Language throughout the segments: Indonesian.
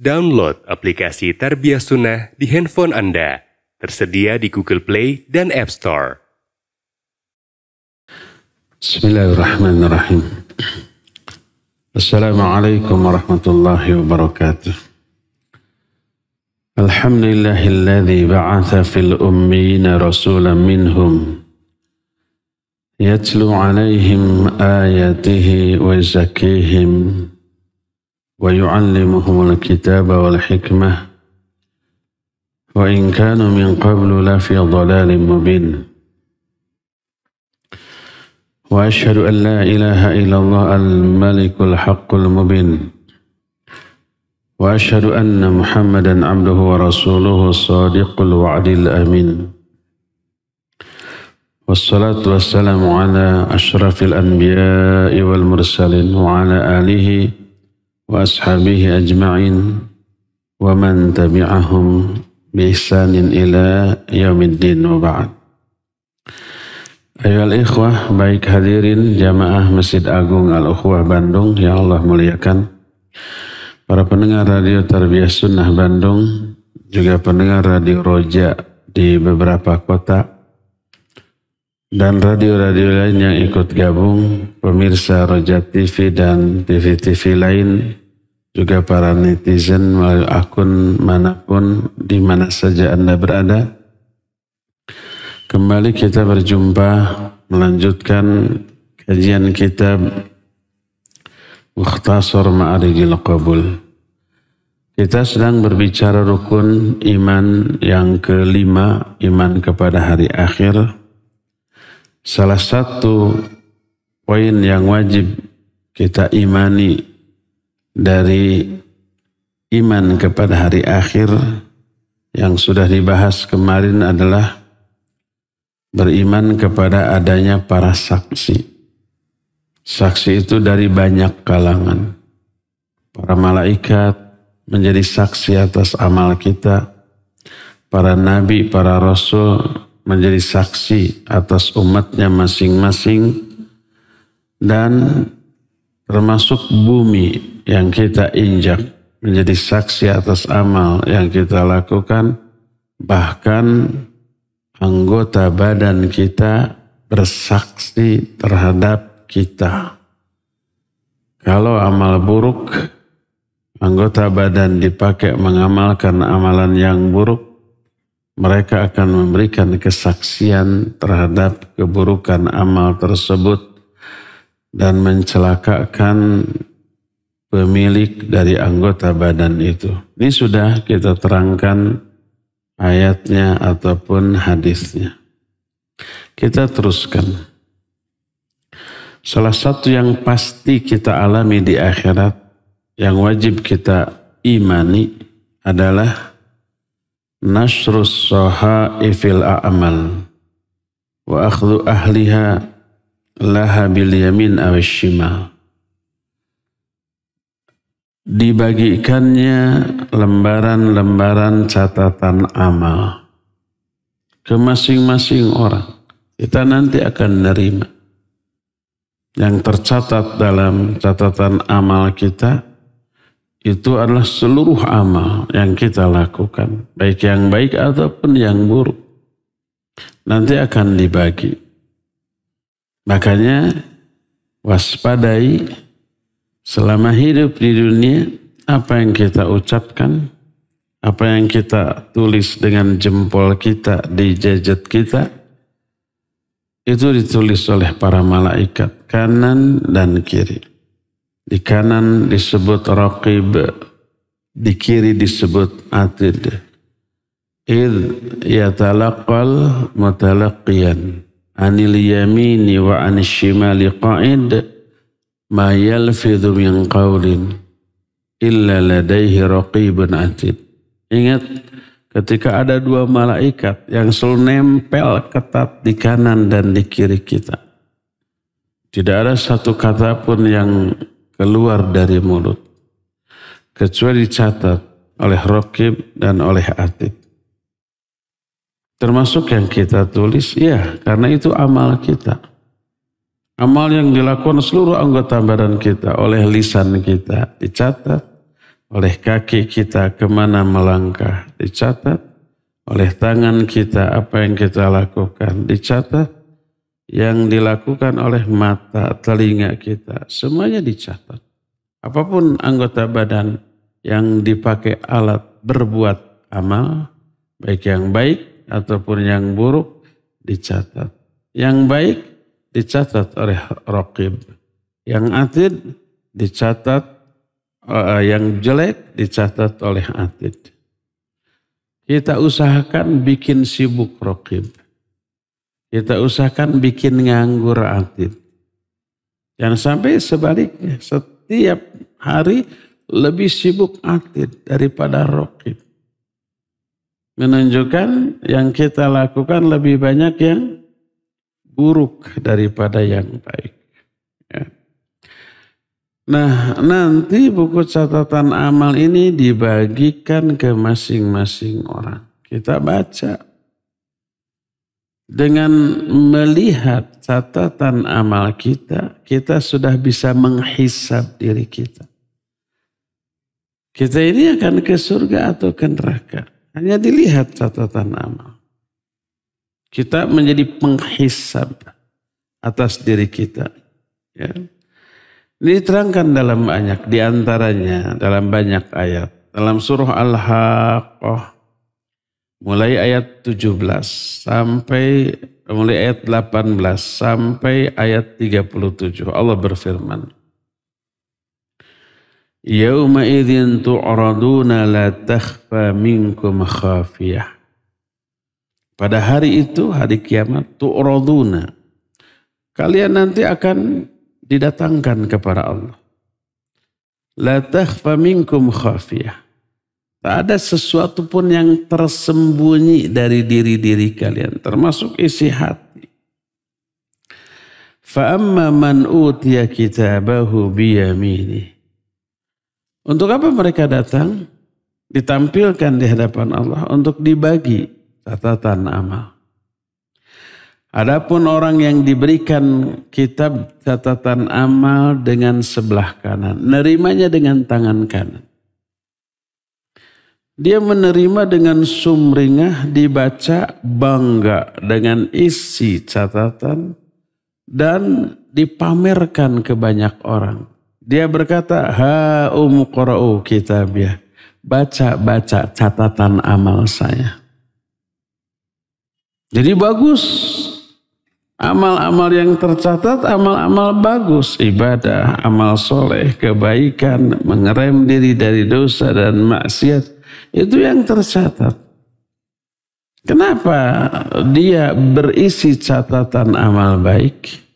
Download aplikasi Tarbiyah Sunnah di handphone Anda. Tersedia di Google Play dan App Store. Bismillahirrahmanirrahim. Assalamualaikum warahmatullahi wabarakatuh. Alhamdulillahilladzi ba'atha fil ummiyina rasulan minhum yatlu alaihim ayatihi wa zakihim wa yu'allimuhumul kitaba wal hikmah wa in kanu min qablu lafi dhalalin mubin. Wa asyhadu an la ilaha illallah al-malikul haqqul mubin. Wa asyhadu anna Muhammadan abduhu wa rasuluhu sadiqul wa'dil amin. Wassalatu wassalamu ala asyrafil anbiya'i wal mursalin wa ala alihi wa ashabihi ajma'in wa man tabi'ahum bi ihsanin ila yaumiddin wa ba'd. Ayohal ikhwah, baik hadirin jamaah Masjid Agung Al-Ukhwah Bandung yang Allah muliakan, para pendengar radio Tarbiyah Sunnah Bandung, juga pendengar radio Roja di beberapa kota, dan radio-radio lain yang ikut gabung, pemirsa Roja TV dan TV-TV lain, juga para netizen melalui akun manapun, di mana saja Anda berada. Kembali kita berjumpa melanjutkan kajian kitab Mukhtasar Ma'arijil Qabul. Kita sedang berbicara rukun iman yang kelima, iman kepada hari akhir. Salah satu poin yang wajib kita imani dari iman kepada hari akhir yang sudah dibahas kemarin adalah beriman kepada adanya para saksi. Saksi itu dari banyak kalangan. Para malaikat menjadi saksi atas amal kita. Para nabi, para rasul menjadi saksi atas umatnya masing-masing. Dan termasuk bumi yang kita injak menjadi saksi atas amal yang kita lakukan. Bahkan anggota badan kita bersaksi terhadap kita. Kalau amal buruk, anggota badan dipakai mengamalkan amalan yang buruk, mereka akan memberikan kesaksian terhadap keburukan amal tersebut dan mencelakakan pemilik dari anggota badan itu. Ini sudah kita terangkan ayatnya ataupun hadisnya. Kita teruskan. Salah satu yang pasti kita alami di akhirat, yang wajib kita imani adalah nasrus sahaifil a'mal wa akhdhu ahliha laha bil yamin aw shimal. Dibagikannya lembaran-lembaran catatan amal ke masing-masing orang. Kita nanti akan menerima yang tercatat dalam catatan amal kita. Itu adalah seluruh amal yang kita lakukan, baik yang baik ataupun yang buruk, nanti akan dibagi. Makanya waspadai selama hidup di dunia, apa yang kita ucapkan, apa yang kita tulis dengan jempol kita di gadget kita, itu ditulis oleh para malaikat kanan dan kiri. Di kanan disebut raqib, di kiri disebut atid. Idh yatalaqal mutalaqqiyan anil yamini wa anil shimali qa'id ma yalfidhu min qawlin illa ladaihi raqibun atid. Ingat, ketika ada dua malaikat yang selalu nempel ketat di kanan dan di kiri kita, tidak ada satu kata pun yang keluar dari mulut kecuali dicatat oleh raqib dan oleh atid. Termasuk yang kita tulis, ya, karena itu amal kita. Amal yang dilakukan seluruh anggota badan kita oleh lisan kita dicatat, oleh kaki kita kemana melangkah dicatat, oleh tangan kita apa yang kita lakukan dicatat, yang dilakukan oleh mata, telinga kita, semuanya dicatat. Apapun anggota badan yang dipakai alat berbuat amal, baik yang baik ataupun yang buruk, dicatat. Yang baik dicatat oleh raqib. Yang atid dicatat, yang jelek dicatat oleh atid. Kita usahakan bikin sibuk raqib. Kita usahakan bikin nganggur atid. Jangan sampai sebaliknya, setiap hari lebih sibuk atid daripada raqib. Menunjukkan yang kita lakukan lebih banyak yang buruk daripada yang baik. Ya. Nah, nanti buku catatan amal ini dibagikan ke masing-masing orang. Kita baca. Dengan melihat catatan amal kita, kita sudah bisa menghisab diri kita. Kita ini akan ke surga atau ke neraka. Hanya dilihat catatan amal. Kita menjadi penghisab atas diri kita. Ya. Ini diterangkan dalam banyak, diantaranya dalam banyak ayat. Dalam surah Al-Haqqah, mulai ayat 17 sampai mulai ayat 18 sampai ayat 37. Allah berfirman, Yauma idzin tu'raduna la takhfa minkum khafiyah. Pada hari itu, hari kiamat, tu'raduna. Kalian nanti akan didatangkan kepada Allah. La takhfa minkum khafiyah. Tak ada sesuatu pun yang tersembunyi dari diri-diri kalian, termasuk isi hati. Fa amma man utiya kitabahu biyamini. Untuk apa mereka datang? Ditampilkan di hadapan Allah untuk dibagi catatan amal. Adapun orang yang diberikan kitab catatan amal dengan sebelah kanan, nerimanya dengan tangan kanan. Dia menerima dengan sumringah, dibaca bangga dengan isi catatan dan dipamerkan ke banyak orang. Dia berkata, ha umqra'u kitabiyah. Baca catatan amal saya. Jadi bagus. Amal-amal yang tercatat, amal-amal bagus. Ibadah, amal soleh, kebaikan, mengerem diri dari dosa dan maksiat. Itu yang tercatat. Kenapa dia berisi catatan amal baik?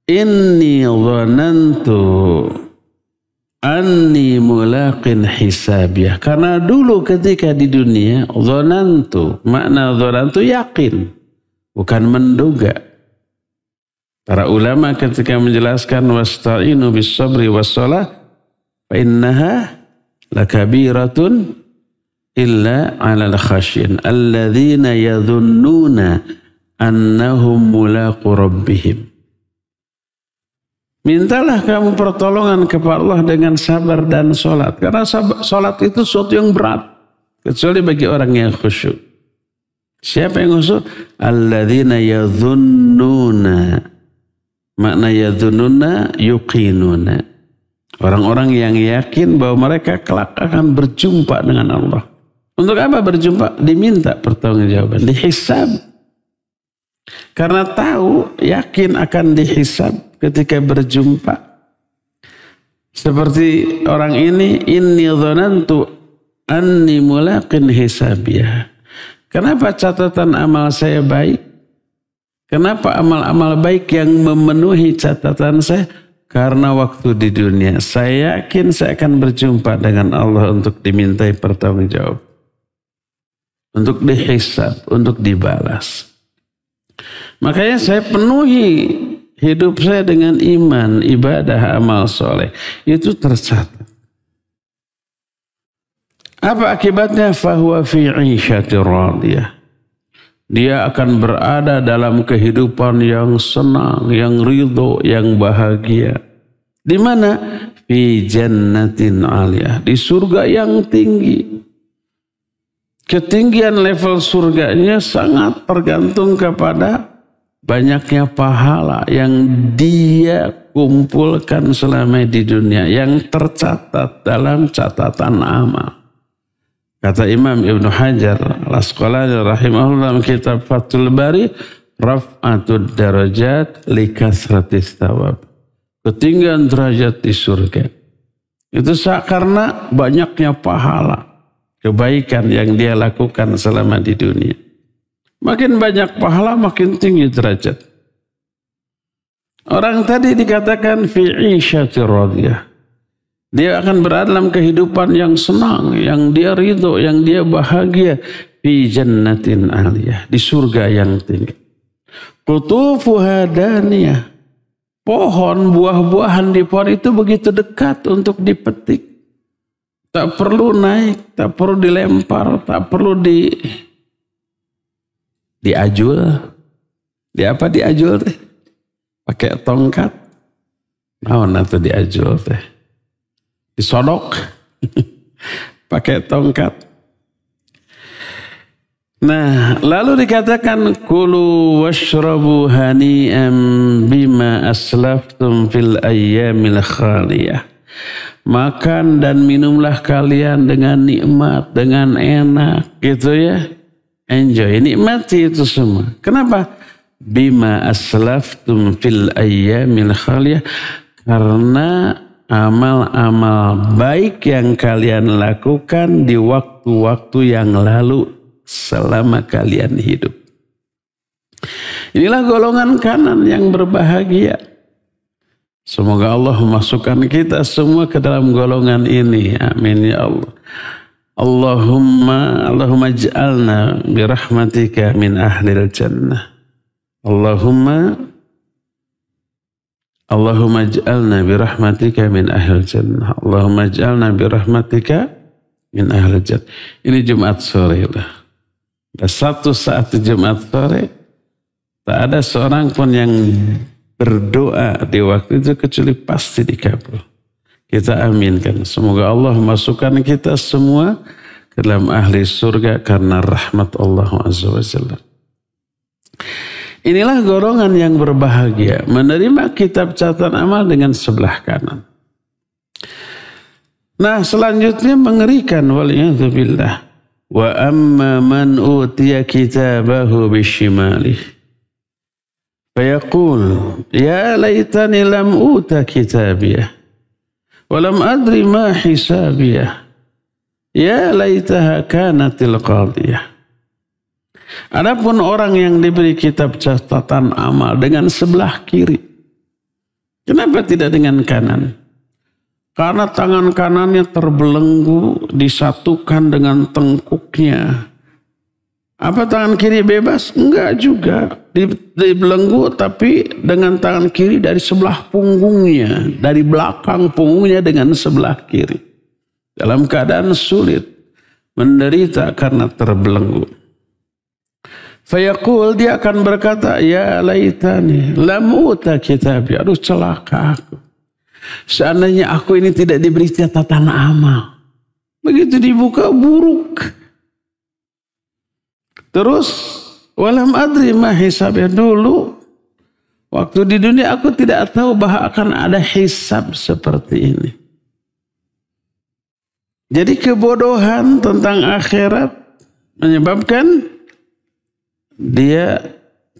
Inni dhanantu anni mulaqin hisabiyah. Karena dulu ketika di dunia, dhanantu, makna dhanantu yakin, bukan menduga. Para ulama ketika menjelaskan wasta'inu bis sabri was shalah fa innaha lakabiratun illa 'alal khasyin alladzina yadhunnuna annahum mulaqu rabbihim. Mintalah kamu pertolongan kepada Allah dengan sabar dan sholat. Karena sholat itu sesuatu yang berat. Kecuali bagi orang yang khusyuk. Siapa yang khusyuk? Alladzina yadhunnuna. Makna yadhunnuna yuqinuna. Orang-orang yang yakin bahwa mereka kelak akan berjumpa dengan Allah. Untuk apa berjumpa? Diminta pertanggungjawaban. Dihisab. Karena tahu, yakin akan dihisab ketika berjumpa. Seperti orang ini, inni dhanantu anni mulaqin hisabiyah. Kenapa catatan amal saya baik? Kenapa amal-amal baik yang memenuhi catatan saya? Karena waktu di dunia saya yakin saya akan berjumpa dengan Allah untuk dimintai pertanggungjawab. Untuk dihisab, untuk dibalas. Makanya saya penuhi hidup saya dengan iman, ibadah, amal soleh. Itu tercatat. Apa akibatnya? Fahuwa fi 'ishatir radiyah. Dia akan berada dalam kehidupan yang senang, yang ridho, yang bahagia. Di mana? fi jannatin aliyah, di surga yang tinggi. Ketinggian level surganya sangat tergantung kepada banyaknya pahala yang dia kumpulkan selama di dunia, yang tercatat dalam catatan amal. Kata Imam Ibnu Hajar Al-Asqalani rahimahullah dalam kitab Fathul Bari, raf'atud darajat li kasratis thawab. Ketinggian derajat di surga itu karena banyaknya pahala, kebaikan yang dia lakukan selama di dunia. Makin banyak pahala, makin tinggi derajat. Orang tadi dikatakan fi 'isyatir radiyah. Dia akan berada dalam kehidupan yang senang, yang dia ridho, yang dia bahagia. Fi jannatin aliyah, di surga yang tinggi. Qutufuha daniyah. Pohon, buah-buahan di pohon itu begitu dekat untuk dipetik. Tak perlu naik, tak perlu dilempar, tak perlu diajul. Di apa diajul teh? Pakai tongkat. Naon atuh diajul teh? Disodok. Pakai tongkat. Nah, lalu dikatakan kulu washrabu hani'an bima aslaftum fil ayyamil khaliyah. Makan dan minumlah kalian dengan nikmat, dengan enak, gitu ya. Enjoy, nikmati itu semua. Kenapa? Bima aslaftum fil ayyamil khaliyah, karena amal-amal baik yang kalian lakukan di waktu-waktu yang lalu selama kalian hidup. Inilah golongan kanan yang berbahagia. Semoga Allah memasukkan kita semua ke dalam golongan ini. Amin ya Allah. Allahumma ij'alna birahmatika min ahlil jannah. Allahumma ij'alna birahmatika min ahlil jannah. Allahumma ij'alna birahmatika min ahlil jannah. Ini Jumat sore lah. Dan satu saat Jumat sore, tak ada seorang pun yang berdoa di waktu itu kecuali pasti dikabul. Kita aminkan. Semoga Allah masukkan kita semua ke dalam ahli surga karena rahmat Allah Azza wa Jalla. Inilah golongan yang berbahagia, menerima kitab catatan amal dengan sebelah kanan. Nah, selanjutnya mengerikan, waliyadzubillah. Wa amma man utiya kitabahu bishimalih fayaqul ya laitani lam uta kitabiyah wa lam adri ma hisabiyah ya laitaha kanatil qadiyah. Adapun orang yang diberi kitab catatan amal dengan sebelah kiri, kenapa tidak dengan kanan? Karena tangan kanannya terbelenggu disatukan dengan tengkuknya. Apa tangan kiri bebas? Enggak juga. Dibelenggu tapi dengan tangan kiri dari sebelah punggungnya. Dari belakang punggungnya dengan sebelah kiri. Dalam keadaan sulit. Menderita karena terbelenggu. Fayaqul, dia akan berkata, ya laitani lam uta kitabi. Aduh celaka aku. Seandainya aku ini tidak diberi catatan amal. Begitu dibuka buruk. Terus walam adri ma hisabnya, dulu waktu di dunia aku tidak tahu bahwa akan ada hisab seperti ini. Jadi kebodohan tentang akhirat menyebabkan dia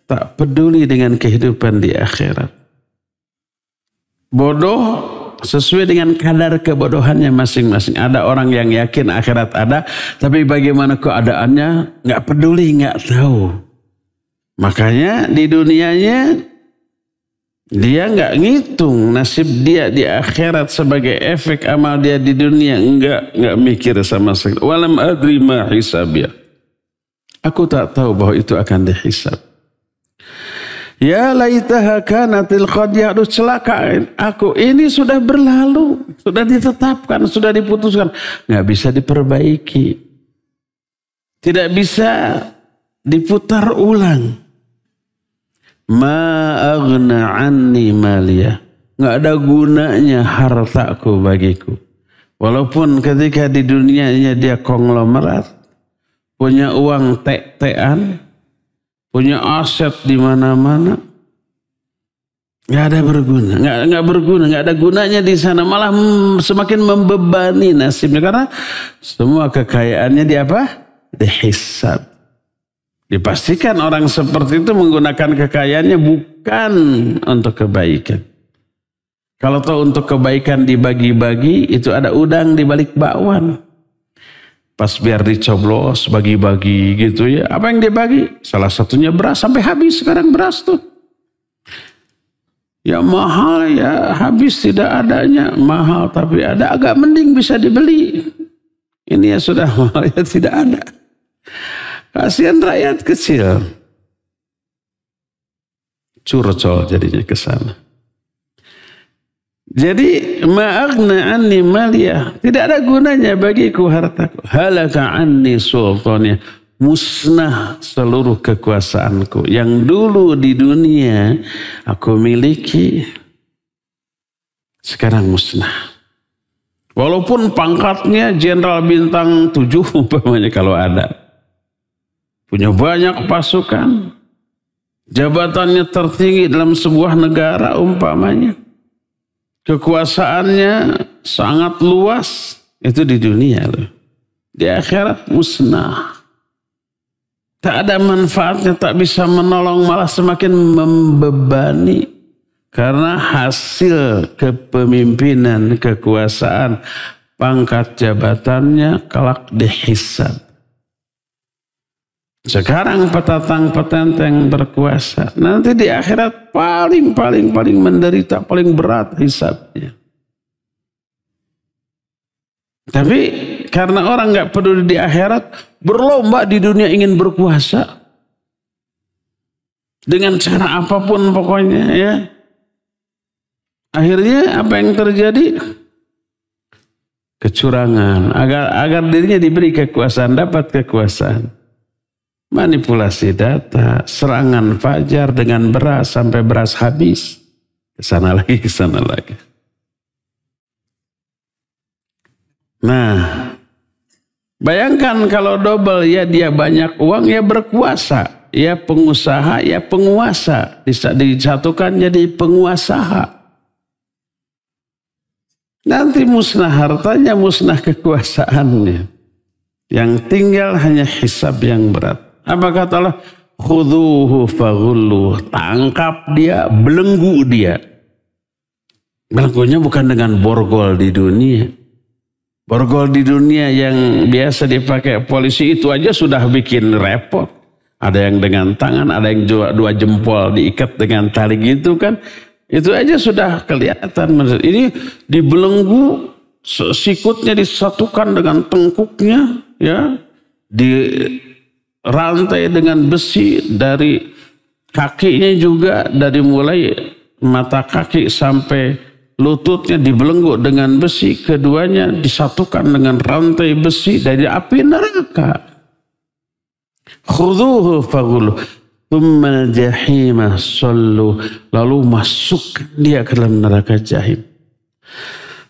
tak peduli dengan kehidupan di akhirat. Bodoh sesuai dengan kadar kebodohannya masing-masing. Ada orang yang yakin akhirat ada, tapi bagaimana keadaannya nggak peduli, nggak tahu. Makanya di dunianya dia nggak ngitung nasib dia di akhirat sebagai efek amal dia di dunia, nggak mikir sama sekali. Walam adri ma hisabiyah. Aku tak tahu bahwa itu akan dihisab. Ya laitaha kanatil qadiyah, aduh celaka aku, ini sudah berlalu, sudah ditetapkan, sudah diputuskan, nggak bisa diperbaiki, tidak bisa diputar ulang. Ma aghna anni maliyah, nggak ada gunanya hartaku bagiku. Walaupun ketika di dunianya dia konglomerat, punya uang tek-tekan, punya aset di mana-mana, nggak ada berguna, nggak berguna, nggak ada gunanya di sana, malah semakin membebani nasibnya karena semua kekayaannya di apa? Dihisab. Dipastikan orang seperti itu menggunakan kekayaannya bukan untuk kebaikan. Kalau tahu untuk kebaikan dibagi-bagi, itu ada udang di balik bakwan. Pas biar dicoblos, bagi-bagi gitu ya. Apa yang dibagi? Salah satunya beras, sampai habis sekarang beras tuh. Ya mahal ya, habis tidak adanya. Mahal tapi ada, agak mending bisa dibeli. Ini ya sudah mahal ya tidak ada. Kasihan rakyat kecil. Curcol jadinya ke sana. Jadi ma'agna anni maliyah, tidak ada gunanya bagiku hartaku. Halaka anni sultaniyah, musnah seluruh kekuasaanku yang dulu di dunia aku miliki, sekarang musnah. Walaupun pangkatnya jenderal bintang 7 umpamanya kalau ada, punya banyak pasukan, jabatannya tertinggi dalam sebuah negara umpamanya, kekuasaannya sangat luas, itu di dunia loh. Di akhirat musnah. Tak ada manfaatnya, tak bisa menolong, malah semakin membebani. Karena hasil kepemimpinan, kekuasaan, pangkat jabatannya kelak dihisab. Sekarang petatang petenteng berkuasa, nanti di akhirat paling menderita, paling berat hisabnya. Tapi karena orang nggak peduli di akhirat, berlomba di dunia ingin berkuasa dengan cara apapun pokoknya ya. Akhirnya apa yang terjadi? Kecurangan agar dirinya diberi kekuasaan, dapat kekuasaan. Manipulasi data, serangan fajar dengan beras sampai beras habis. Kesana lagi. Nah, bayangkan kalau double ya dia banyak uang, ya berkuasa, ya pengusaha, ya penguasa. Disatukan jadi penguasaha. Nanti musnah hartanya, musnah kekuasaannya. Yang tinggal hanya hisab yang berat. Apa kata Allah? Khudhuhu faghulluh. Tangkap dia, belenggu dia. Belenggunya bukan dengan borgol di dunia. Borgol di dunia yang biasa dipakai polisi itu aja sudah bikin repot. Ada yang dengan tangan, ada yang dua jempol diikat dengan tali gitu kan. Itu aja sudah kelihatan. Ini dibelenggu, sikutnya disatukan dengan tengkuknya, ya, di rantai dengan besi, dari kakinya juga, dari mulai mata kaki sampai lututnya dibelenggu dengan besi, keduanya disatukan dengan rantai besi dari api neraka. Khudhuhu faghulluh tsummal jahima sallu, lalu masuk dia ke dalam neraka jahim.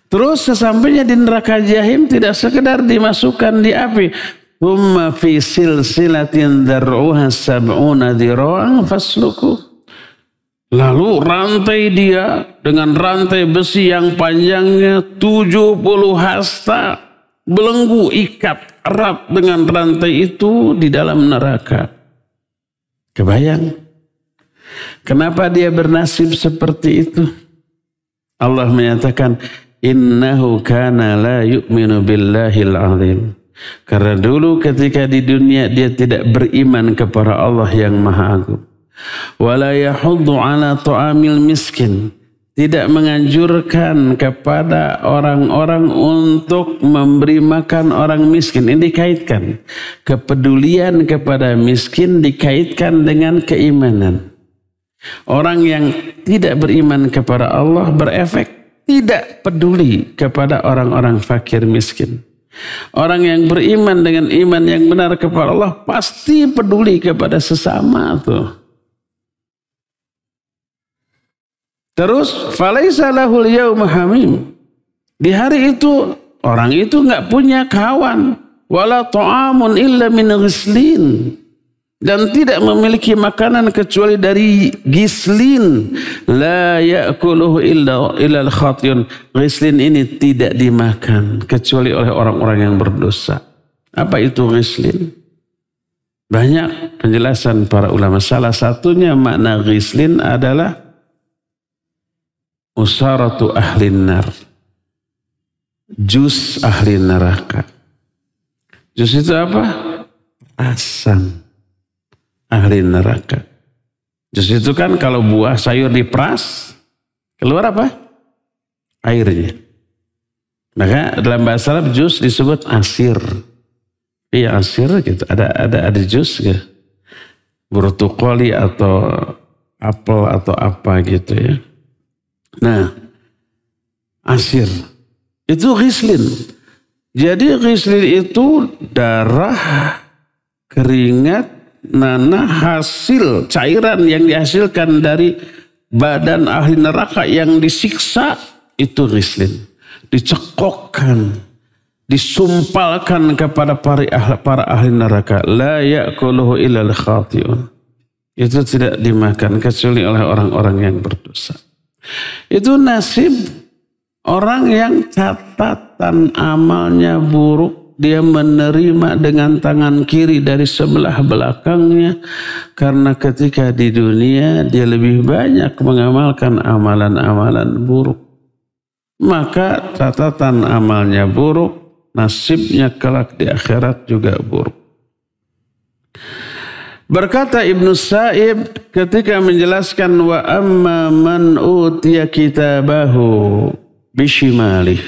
Terus sesampainya di neraka jahim tidak sekedar dimasukkan di api, thumma fi silsilatin dar'uha sab'una dhira'an fasluku. Lalu rantai dia dengan rantai besi yang panjangnya 70 hasta, belenggu, ikat erat dengan rantai itu di dalam neraka. Kebayang? Kenapa dia bernasib seperti itu? Allah menyatakan, innahu kana la yu'minu billahil azim. Karena dulu ketika di dunia dia tidak beriman kepada Allah yang Maha Agung. Wala yahuddu ala ta'amil miskin. Tidak menganjurkan kepada orang-orang untuk memberi makan orang miskin. Ini dikaitkan. Kepedulian kepada miskin dikaitkan dengan keimanan. Orang yang tidak beriman kepada Allah berefek tidak peduli kepada orang-orang fakir miskin. Orang yang beriman dengan iman yang benar kepada Allah pasti peduli kepada sesama tuh. Terus falaisa lahul yauma hamim. Di hari itu orang itu nggak punya kawan. Wala ta'amun illa min ghislin. Dan tidak memiliki makanan kecuali dari gislin. La ya'kuluhu illa al-khatiyun. Gislin ini tidak dimakan kecuali oleh orang-orang yang berdosa. Apa itu gislin? Banyak penjelasan para ulama. Salah satunya makna gislin adalah usaratu ahlin nar. Jus ahli neraka. Jus itu apa? Asam ahli neraka. Jus itu kan kalau buah sayur diperas, keluar apa? Airnya. Maka dalam bahasa Arab jus disebut asir. Iya asir gitu. Ada jus gitu. Brokoli atau apel atau apa gitu ya. Nah, asir itu ghislin. Jadi ghislin itu darah, keringat, nanah, hasil cairan yang dihasilkan dari badan ahli neraka yang disiksa, itu ghislin. Dicekokkan, disumpalkan kepada para ahli neraka. La ya'kuluhu illal khati'un. Itu tidak dimakan kecuali oleh orang-orang yang berdosa. Itu nasib orang yang catatan amalnya buruk. Dia menerima dengan tangan kiri dari sebelah belakangnya. Karena ketika di dunia dia lebih banyak mengamalkan amalan-amalan buruk. Maka catatan amalnya buruk. Nasibnya kelak di akhirat juga buruk. Berkata Ibnu Sa'ib ketika menjelaskan wa amma man utiya kitabahu bishimalih.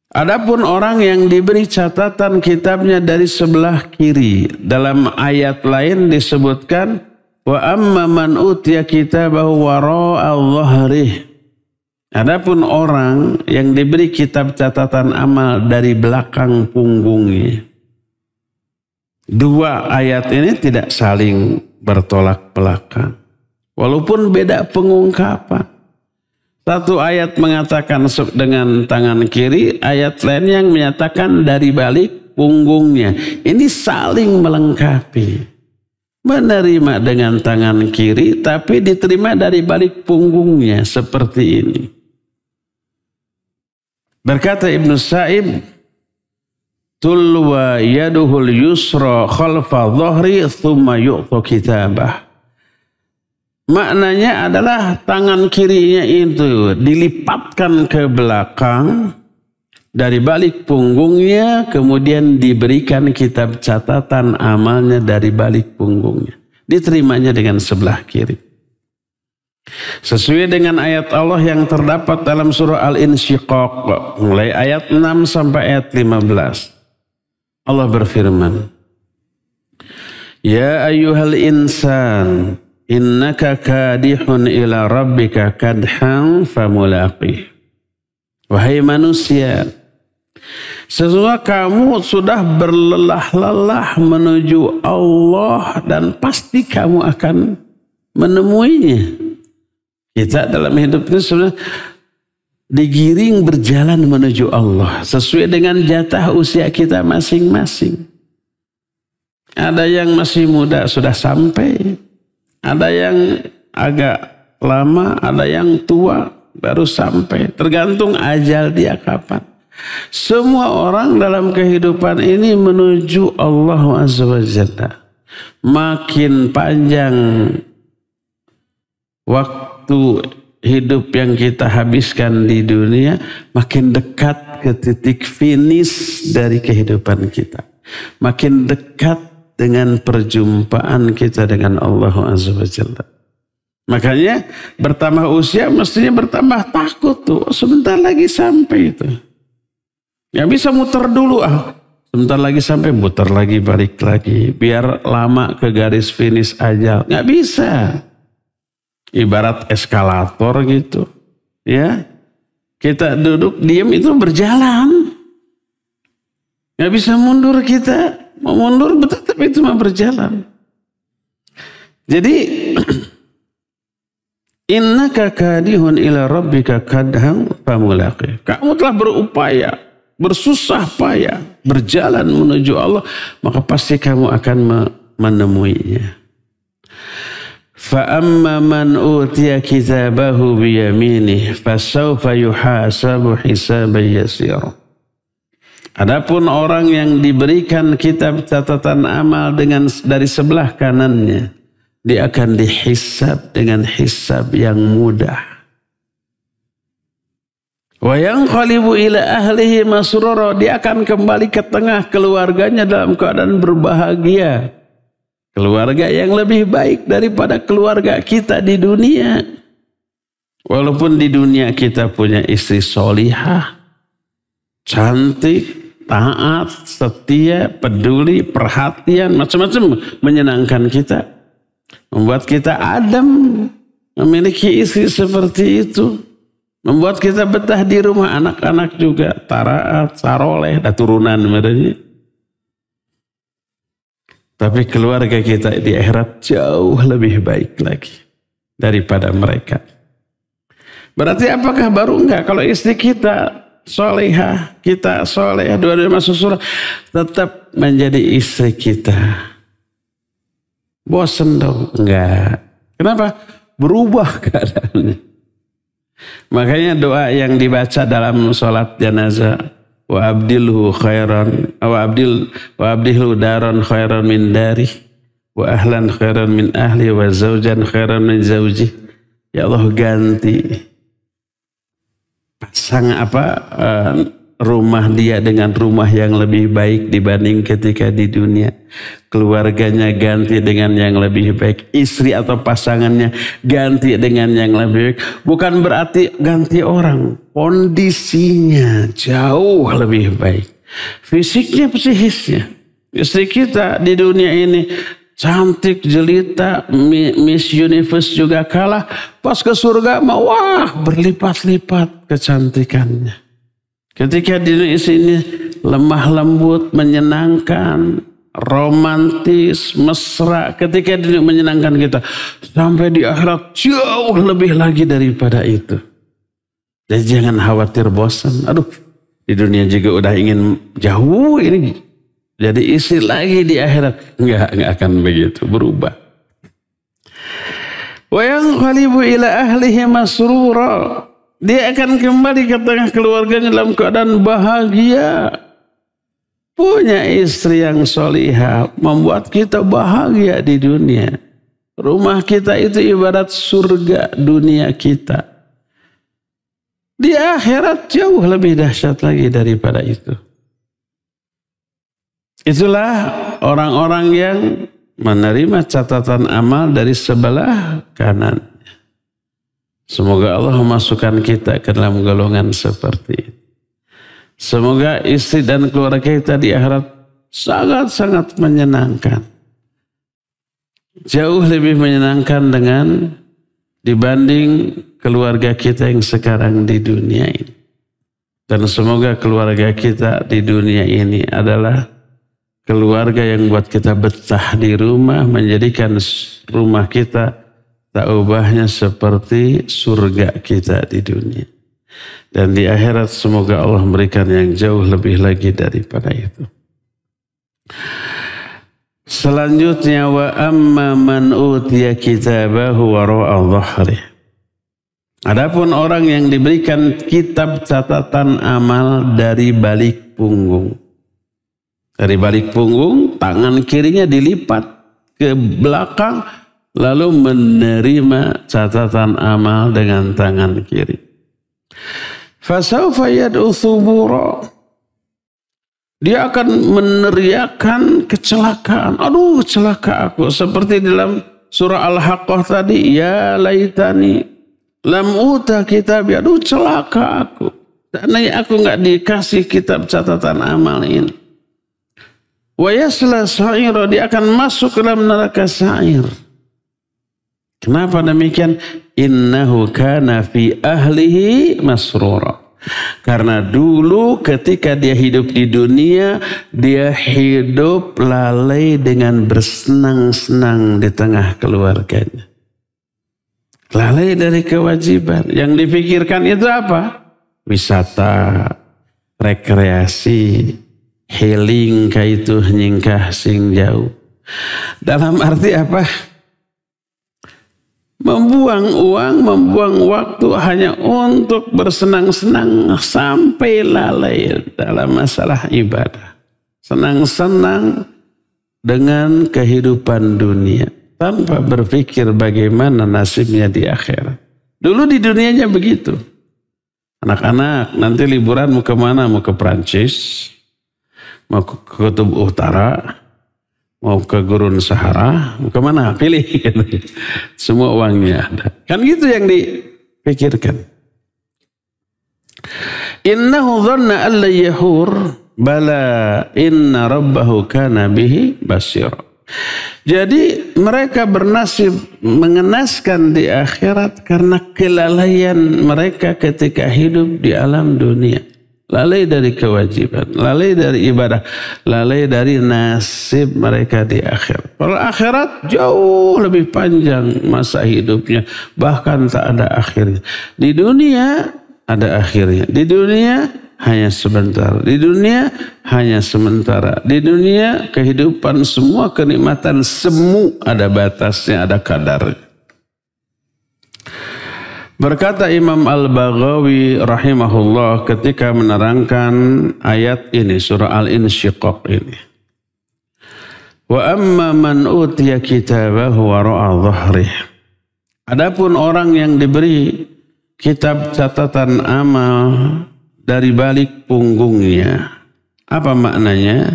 Adapun orang yang diberi catatan kitabnya dari sebelah kiri. Dalam ayat lain disebutkan wa amma man utiya kitabahu wara'a dhahrih. Adapun orang yang diberi kitab catatan amal dari belakang punggungnya. Dua ayat ini tidak saling bertolak belakang. Walaupun beda pengungkapan. Satu ayat mengatakan dengan tangan kiri, ayat lain yang menyatakan dari balik punggungnya. Ini saling melengkapi. Menerima dengan tangan kiri tapi diterima dari balik punggungnya seperti ini. Berkata Ibnu Sa'ib, tulwa yaduhul yusra khalfa dhahri thumma yu'ta kitabah. Maknanya adalah tangan kirinya itu dilipatkan ke belakang dari balik punggungnya, kemudian diberikan kitab catatan amalnya dari balik punggungnya. Diterimanya dengan sebelah kiri. Sesuai dengan ayat Allah yang terdapat dalam surah Al-Insyiqaq mulai ayat 6 sampai ayat 15. Allah berfirman, ya ayyuhal insan innaka kadihun ila rabbika kadhan famulaqih. Wahai manusia, sesungguhnya kamu sudah berlelah-lelah menuju Allah dan pasti kamu akan menemuinya. Kita dalam hidup ini sebenarnya digiring berjalan menuju Allah sesuai dengan jatah usia kita masing-masing. Ada yang masih muda sudah sampai, ada yang agak lama, ada yang tua baru sampai. Tergantung ajal dia kapan. Semua orang dalam kehidupan ini menuju Allah Azza wa Jalla. Makin panjang waktu hidup yang kita habiskan di dunia, makin dekat ke titik finish dari kehidupan kita. Makin dekat dengan perjumpaan kita dengan Allah Azza wa Jalla. Makanya bertambah usia mestinya bertambah takut tuh. Sebentar lagi sampai itu. Gak bisa muter dulu sebentar lagi sampai, muter lagi, balik lagi. Biar lama ke garis finish ajal. Gak bisa. Ibarat eskalator gitu, ya. Kita duduk diam itu berjalan, nggak bisa mundur kita. Mau mundur betul tapi itu mah berjalan. Jadi Innaka kadihun ila rabbika kadhan famulaqih. Kamu telah berupaya, bersusah payah, berjalan menuju Allah, maka pasti kamu akan menemuinya. Fa amma man utiya kitabahu biyaminih fasawfa yuhasabu hisaban yasira. Adapun orang yang diberikan kitab catatan amal dari sebelah kanannya, dia akan dihisab dengan hisab yang mudah. Wa yanqalibu ila ahlihi masrura, dia akan kembali ke tengah keluarganya dalam keadaan berbahagia. Keluarga yang lebih baik daripada keluarga kita di dunia. Walaupun di dunia kita punya istri solihah, cantik, taat, setia, peduli, perhatian, macam-macam menyenangkan kita. Membuat kita adem, memiliki istri seperti itu. Membuat kita betah di rumah, anak-anak juga taraat, saroleh, dan turunan mereka. Tapi keluarga kita di akhirat jauh lebih baik lagi daripada mereka. Berarti apakah baru enggak kalau istri kita solehah, kita solehah, dua-duanya masuk surga, tetap menjadi istri kita? Bosen dong? Enggak. Kenapa? Berubah keadaannya. Makanya doa yang dibaca dalam sholat jenazah, wa abdilhu khairan, wa abdilhu daran khairan min dari, wa ahlan khairan min ahli, wa zaujan khairan min zauji. Ya Allah, ganti pasang rumah dia dengan rumah yang lebih baik dibanding ketika di dunia. Keluarganya ganti dengan yang lebih baik. Istri atau pasangannya ganti dengan yang lebih baik. Bukan berarti ganti orang. Kondisinya jauh lebih baik. Fisiknya, psikisnya. Istri kita di dunia ini cantik, jelita, Miss Universe juga kalah. Pas ke surga, wah, berlipat-lipat kecantikannya. Ketika di sini lemah lembut, menyenangkan, romantis, mesra. Ketika dia menyenangkan kita, sampai di akhirat jauh lebih lagi daripada itu. Jadi jangan khawatir bosan. Aduh, di dunia juga udah ingin jauh ini. Jadi isi lagi di akhirat. Enggak akan begitu, berubah. Wa yanqalibu ila ahlihi masrura. Dia akan kembali ke tengah keluarganya dalam keadaan bahagia. Punya istri yang solihah membuat kita bahagia di dunia. Rumah kita itu ibarat surga dunia kita. Di akhirat jauh lebih dahsyat lagi daripada itu. Itulah orang-orang yang menerima catatan amal dari sebelah kanan. Semoga Allah memasukkan kita ke dalam golongan seperti itu. Semoga istri dan keluarga kita di akhirat sangat-sangat menyenangkan. Jauh lebih menyenangkan dibanding keluarga kita yang sekarang di dunia ini. Dan semoga keluarga kita di dunia ini adalah keluarga yang buat kita betah di rumah, menjadikan rumah kita tak ubahnya seperti surga kita di dunia. Dan di akhirat semoga Allah memberikan yang jauh lebih lagi daripada itu. Selanjutnya, wa amma man utiya kitabahu wara'a dhahri. Adapun orang yang diberikan kitab catatan amal dari balik punggung. Dari balik punggung, tangan kirinya dilipat ke belakang, lalu menerima catatan amal dengan tangan kiri. Fasawfa yad'u thubura. Dia akan meneriakan kecelakaan. Aduh, celaka aku. Seperti dalam surah Al-Haqqah tadi, ya laitani lam uta kitab. Aduh, celaka aku. Karena aku enggak dikasih kitab catatan amal ini. Wa yasla sa'ira, dia akan masuk ke dalam neraka sa'ir. Kenapa demikian? Innahu kana fi ahlihi masrura. Karena dulu ketika dia hidup di dunia, dia hidup lalai dengan bersenang-senang di tengah keluarganya. Lalai dari kewajiban. Yang dipikirkan itu apa? Wisata, rekreasi, healing kaitu nyingkah sing jauh. Dalam arti apa? Membuang uang, membuang waktu hanya untuk bersenang-senang sampai lalai dalam masalah ibadah. Senang-senang dengan kehidupan dunia tanpa berpikir bagaimana nasibnya di akhirat. Dulu di dunianya begitu. Anak-anak nanti liburan mau kemana? Mau ke Prancis, mau ke Kutub Utara, mau ke Gurun Sahara, mau kemana? Pilih. Semua uangnya ada. Kan gitu yang dipikirkan. Innahu dhanna an la yahur bala inna rabbahu kana bihi basir. Jadi mereka bernasib mengenaskan di akhirat karena kelalaian mereka ketika hidup di alam dunia. Lalai dari kewajiban, lalai dari ibadah, lalai dari nasib mereka di akhirat. Kalau akhirat jauh lebih panjang masa hidupnya, bahkan tak ada akhirnya. Di dunia ada akhirnya, di dunia hanya sebentar, di dunia hanya sementara. Di dunia kehidupan semua kenikmatan semu ada batasnya, ada kadarnya. Berkata Imam Al-Baghawi rahimahullah ketika menerangkan ayat ini, surah Al-Insyiqaq ini. Wa amma man utiya kitabahu wara'a dhahrih. Adapun orang yang diberi kitab catatan amal dari balik punggungnya. Apa maknanya?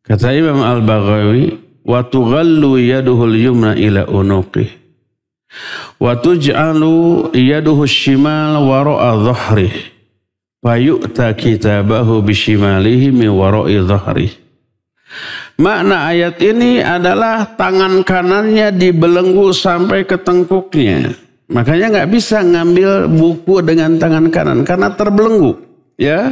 Kata Imam Al-Baghawi, wa tughallu yaduhul yumna ila unuqih. Wa tuj'alu yaduhu shimal wara'a dhahrih. Fa yu'ta kitabahu bishimalihi min wara'i dhahrih. Makna ayat ini adalah tangan kanannya dibelenggu sampai ke tengkuknya. Makanya nggak bisa ngambil buku dengan tangan kanan karena terbelenggu, ya.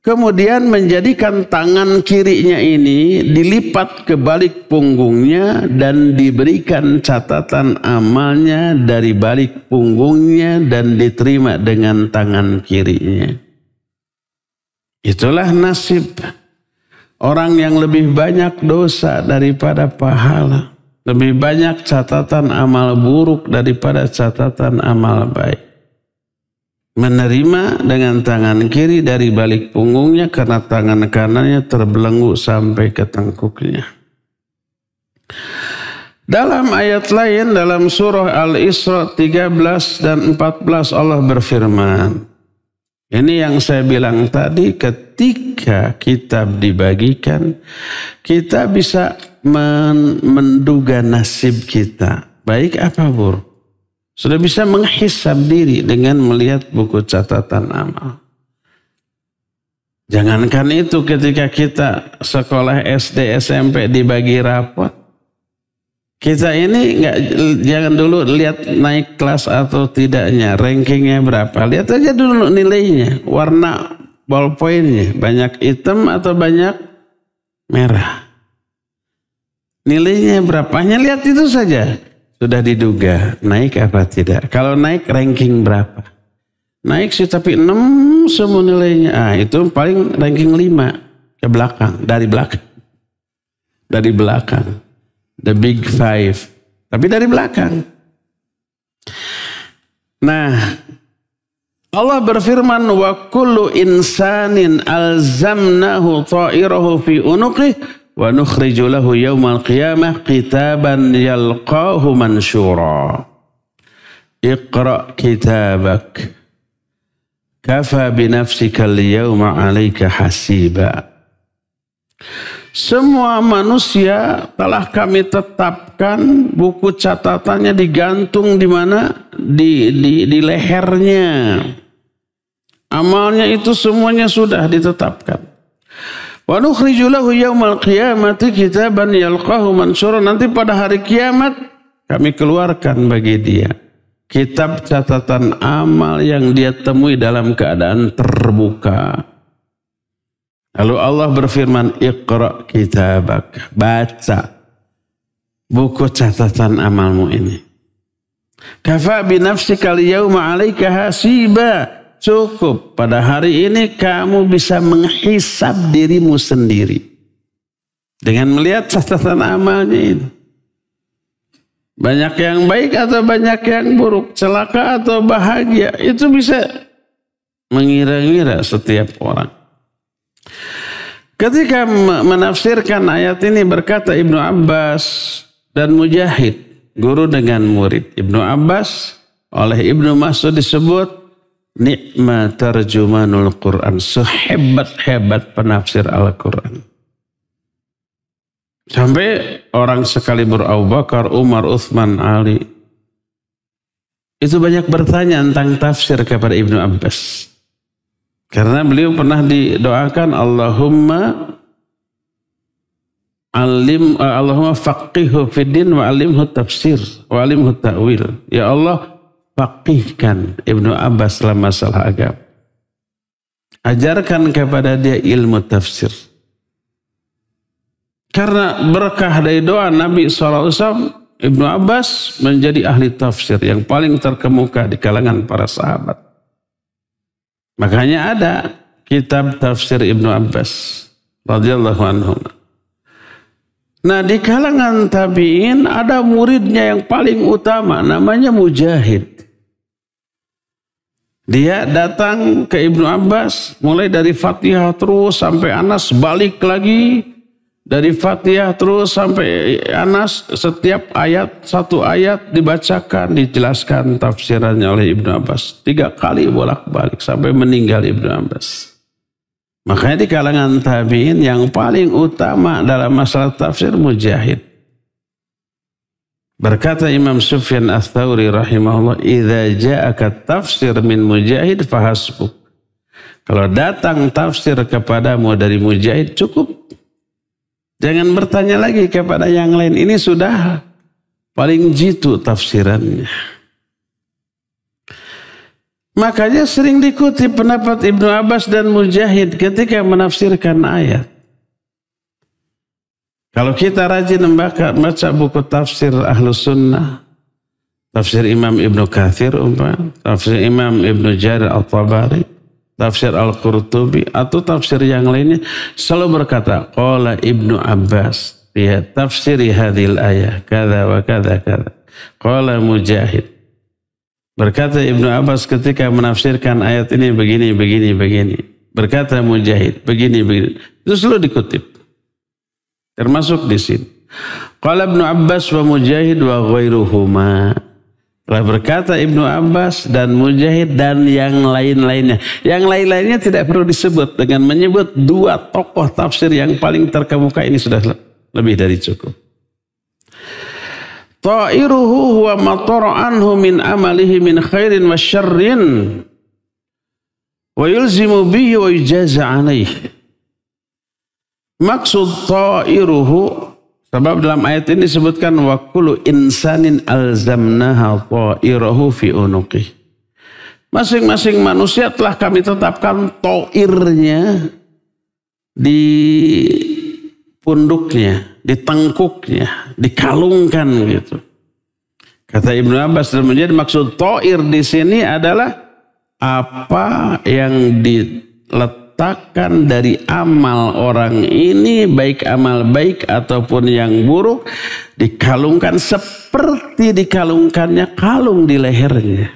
Kemudian menjadikan tangan kirinya ini dilipat ke balik punggungnya dan diberikan catatan amalnya dari balik punggungnya dan diterima dengan tangan kirinya. Itulah nasib orang yang lebih banyak dosa daripada pahala. Lebih banyak catatan amal buruk daripada catatan amal baik. Menerima dengan tangan kiri dari balik punggungnya karena tangan kanannya terbelenggu sampai ke tengkuknya. Dalam ayat lain dalam surah Al-Isra 13 dan 14 Allah berfirman. Ini yang saya bilang tadi, ketika kitab dibagikan, kita bisa menduga nasib kita. Baik apa buruk. Sudah bisa menghisab diri dengan melihat buku catatan amal. Jangankan itu ketika kita sekolah SD, SMP dibagi rapot. Kita ini jangan dulu lihat naik kelas atau tidaknya, rankingnya berapa. Lihat aja dulu nilainya, warna ballpointnya, banyak hitam atau banyak merah. Nilainya berapa? Hanya lihat itu saja. Sudah diduga naik apa tidak. Kalau naik ranking berapa? Naik sih tapi 6 semua nilainya. Itu paling ranking 5 ke belakang. Dari belakang. Dari belakang. The big 5. Tapi dari belakang. Nah, Allah berfirman, wa kullu insanin alzamnahu ta'irahu fi unuqih wa nukhriju lahu yawmal qiyamah kitaban yalqahu mansyura. Iqra kitabak kafa binafsika al-yawma 'alaika hasiba. Semua manusia telah kami tetapkan buku catatannya digantung di mana? Di lehernya. Amalnya itu semuanya sudah ditetapkan. Wa nukhriju lahu yaumal qiyamati kitaban yalqahu mansyura. Nanti pada hari kiamat kami keluarkan bagi dia kitab catatan amal yang dia temui dalam keadaan terbuka. Lalu Allah berfirman, Iqra kitabak, baca buku catatan amalmu ini. Kafa bi nafsika al-yawma 'alaika hasiba. Cukup pada hari ini kamu bisa menghisab dirimu sendiri dengan melihat catatan amalnya itu. Banyak yang baik atau banyak yang buruk, celaka atau bahagia, itu bisa mengira-ngira setiap orang. Ketika menafsirkan ayat ini berkata Ibnu Abbas dan Mujahid, guru dengan murid. Ibnu Abbas oleh Ibnu Mas'ud disebut ni'ma tarjumanul Quran, sehebat-hebat penafsir Al-Quran. Sampai orang sekalibur Abu Bakar, Umar, Uthman, Ali itu banyak bertanya tentang tafsir kepada Ibnu Abbas. Karena beliau pernah didoakan Allahumma faqihhu fiddin wa alimhu tafsir wa alimhu ta'wil. Ya Allah, faqihkan Ibnu Abbas dalam masalah agama. Ajarkan kepada dia ilmu tafsir. Karena berkah dari doa Nabi SAW, Ibnu Abbas menjadi ahli tafsir yang paling terkemuka di kalangan para sahabat. Makanya ada kitab tafsir Ibnu Abbas radhiyallahu anhu. Nah, di kalangan tabi'in ada muridnya yang paling utama, namanya Mujahid. Dia datang ke Ibnu Abbas mulai dari Fatihah terus sampai Anas, balik lagi dari Fatihah terus sampai Anas, setiap ayat, satu ayat dibacakan, dijelaskan tafsirannya oleh Ibnu Abbas. 3 kali bolak-balik sampai meninggal Ibnu Abbas. Makanya di kalangan tabi'in yang paling utama dalam masalah tafsir Mujahid. Berkata Imam Sufyan Ats-Tsauri rahimahullah, "Idza ja'aka tafsir min Mujahid fahasbuk." Kalau datang tafsir kepadamu dari Mujahid cukup. Jangan bertanya lagi kepada yang lain. Ini sudah paling jitu tafsirannya. Makanya sering dikutip pendapat Ibnu Abbas dan Mujahid ketika menafsirkan ayat. Kalau kita rajin membaca buku tafsir Ahlus Sunnah, tafsir Imam Ibnu Katsir, tafsir Imam Ibnu Jarir At-Tabari, tafsir Al-Qurtubi atau tafsir yang lainnya, selalu berkata qala Ibnu Abbas ya tafsiri hadhil ayah kada wa kada kada. Qala Mujahid, berkata Ibnu Abbas ketika menafsirkan ayat ini begini begini begini. Berkata Mujahid begini begini. Itu selalu dikutip. Termasuk di sini. Qala Ibnu Abbas wa Mujahid wa ghairuhuma. Telah berkata Ibnu Abbas dan Mujahid dan yang lain-lainnya. Yang lain-lainnya tidak perlu disebut. Dengan menyebut 2 tokoh tafsir yang paling terkemuka ini sudah lebih dari cukup. Ta'iruhu huwa matara anhu min amalihi min khairin wa syarrin wa yulzimu bihi wa yujaza alaih. Maksud ta'iruhu, sebab dalam ayat ini disebutkan wa kullu insanin alzamnaha ta'irahu fi unuqih. Masing-masing manusia telah kami tetapkan ta'irnya di punduknya, di tengkuknya, dikalungkan gitu. Kata Ibnu Abbas dan Mujahid, maksud ta'ir di sini adalah apa yang diletakkan dari amal orang ini, baik amal baik ataupun yang buruk, dikalungkan seperti dikalungkannya kalung di lehernya.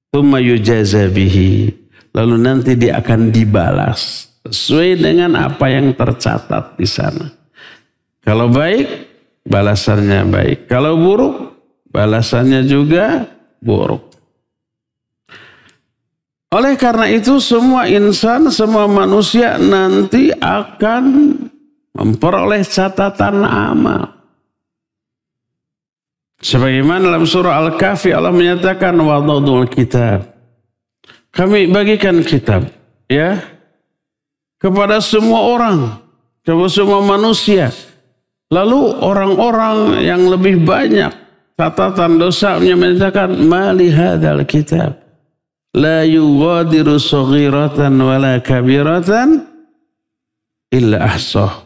Tsumma yujaza bihi, lalu nanti dia akan dibalas sesuai dengan apa yang tercatat di sana. Kalau baik, balasannya baik. Kalau buruk, balasannya juga buruk. Oleh karena itu semua insan, semua manusia nanti akan memperoleh catatan amal. Sebagaimana dalam surah Al-Kahfi Allah menyatakan wadadul kitab. Kami bagikan kitab ya kepada semua orang, kepada semua manusia. Lalu orang-orang yang lebih banyak catatan dosanya menyatakan mali hadzal kitab la yughadiru saghiratan wala kabiratan illa ahsah.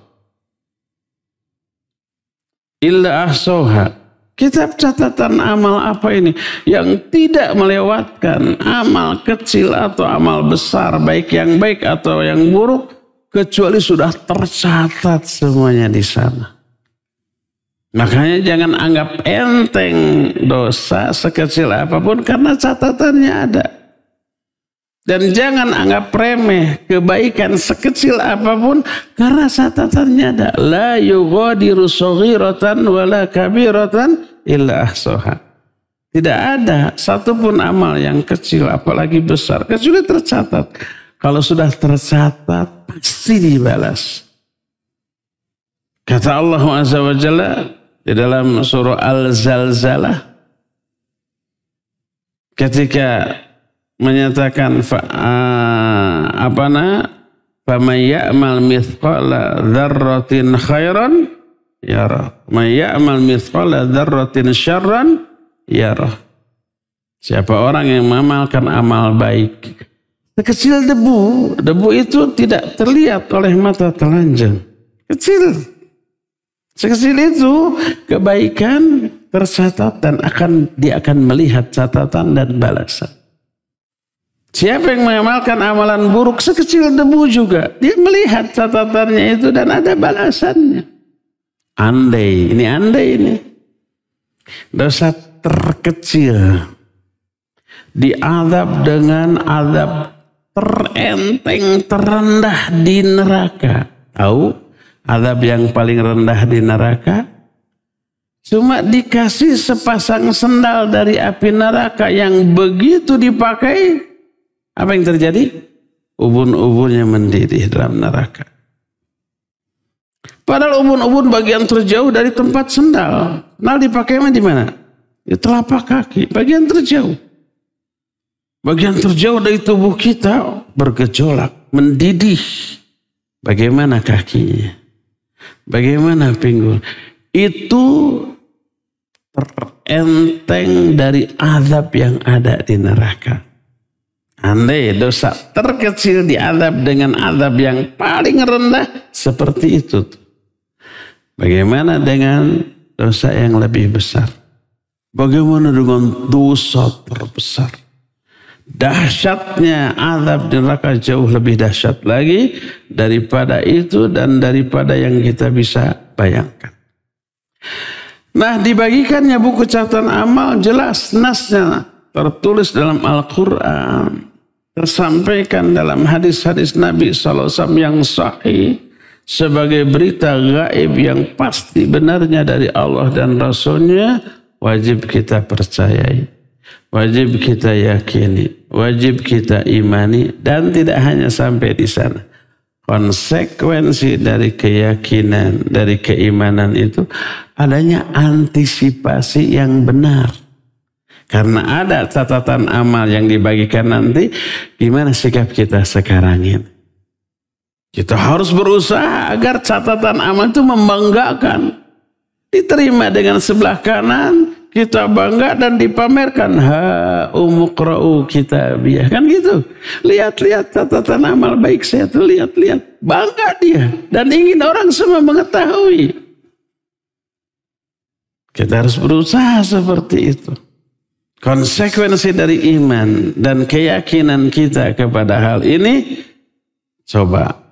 Illa ahsauha. Kitab catatan amal apa ini? Yang tidak melewatkan amal kecil atau amal besar, baik yang baik atau yang buruk, kecuali sudah tercatat semuanya di sana. Makanya jangan anggap enteng dosa sekecil apapun karena catatannya ada. Dan jangan anggap remeh kebaikan sekecil apapun karena catatannya ada. La yughadiru shaghiratan wala kabiratan illa ahsaha. Tidak ada satupun amal yang kecil apalagi besar kecuali tercatat. Kalau sudah tercatat pasti dibalas. Kata Allah Azza wa Jalla di dalam surah Al-Zalzalah ketika menyatakan faman ya'mal mithqala dzarratin khairan yarah, may ya'mal mithqala dzarratin syarran yarah. Siapa orang yang mengamalkan amal baik sekecil debu itu tidak terlihat oleh mata telanjang, kecil. Sekecil itu kebaikan tercatat dan dia akan melihat catatan dan balasan. Siapa yang mengamalkan amalan buruk sekecil debu juga, dia melihat catatannya itu dan ada balasannya. Andai ini dosa terkecil diazab dengan azab terenteng terendah di neraka. Tahu? Azab yang paling rendah di neraka cuma dikasih sepasang sendal dari api neraka yang begitu dipakai, apa yang terjadi? Ubun-ubunnya mendidih dalam neraka. Padahal ubun-ubun bagian terjauh dari tempat sendal. Sendal dipakainya di mana? Di telapak kaki, bagian terjauh. Bagian terjauh dari tubuh kita bergejolak, mendidih. Bagaimana kakinya? Bagaimana pinggul? Itu terenteng dari azab yang ada di neraka. Andai dosa terkecil diazab dengan azab yang paling rendah seperti itu. Bagaimana dengan dosa yang lebih besar? Bagaimana dengan dosa terbesar? Dahsyatnya azab di neraka jauh lebih dahsyat lagi daripada itu dan daripada yang kita bisa bayangkan. Nah, dibagikannya buku catatan amal jelas nasnya tertulis dalam Al-Quran, tersampaikan dalam hadis-hadis Nabi SAW yang sahih sebagai berita gaib yang pasti benarnya dari Allah dan Rasulnya, wajib kita percayai. Wajib kita yakini, wajib kita imani, dan tidak hanya sampai di sana. Konsekuensi dari keyakinan, dari keimanan itu adanya antisipasi yang benar. Karena ada catatan amal yang dibagikan nanti, gimana sikap kita sekarang ini? Kita harus berusaha agar catatan amal itu membanggakan. Diterima dengan sebelah kanan, kita bangga dan dipamerkan. Umuqra'u kitabiyah. Kan gitu. Lihat-lihat catatan amal baik saya tuh, lihat-lihat. Bangga dia. Dan ingin orang semua mengetahui. Kita harus berusaha seperti itu. Konsekuensi dari iman dan keyakinan kita kepada hal ini, coba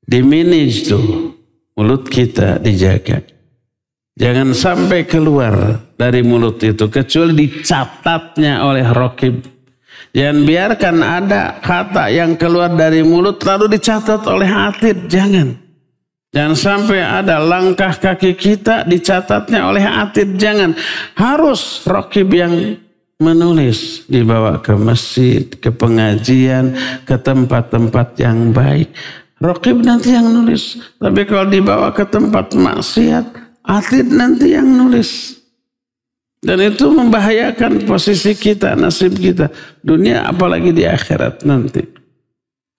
dimanage tuh. Mulut kita dijaga. Jangan sampai keluar dari mulut itu kecuali dicatatnya oleh Raqib. Jangan biarkan ada kata yang keluar dari mulut lalu dicatat oleh Atid. Jangan sampai ada langkah kaki kita dicatatnya oleh Atid. Jangan. Harus Raqib yang menulis, dibawa ke masjid, ke pengajian, ke tempat-tempat yang baik. Raqib nanti yang nulis. Tapi kalau dibawa ke tempat maksiat, Atid nanti yang nulis. Dan itu membahayakan posisi kita, nasib kita. Dunia apalagi di akhirat nanti.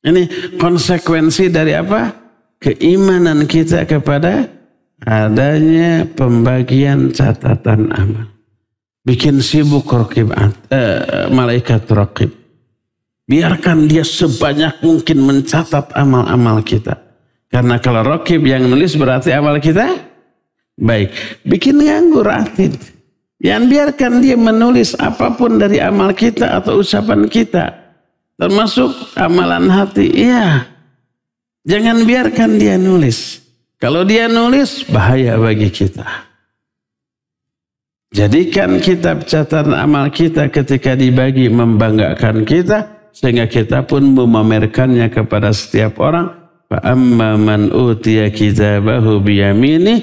Ini konsekuensi dari apa? Keimanan kita kepada adanya pembagian catatan amal. Bikin sibuk Raqib, malaikat Raqib. Biarkan dia sebanyak mungkin mencatat amal-amal kita. Karena kalau Raqib yang nulis berarti amal kita baik. Bikin nganggur atid. Jangan biarkan dia menulis apapun dari amal kita atau ucapan kita. Termasuk amalan hati. Iya. Jangan biarkan dia nulis. Kalau dia nulis, bahaya bagi kita. Jadikan kitab catatan amal kita ketika dibagi membanggakan kita. Sehingga kita pun memamerkannya kepada setiap orang. فَأَمَّا مَنْ أُوتِيَ كِتَابَهُ بِيَمِينِهِ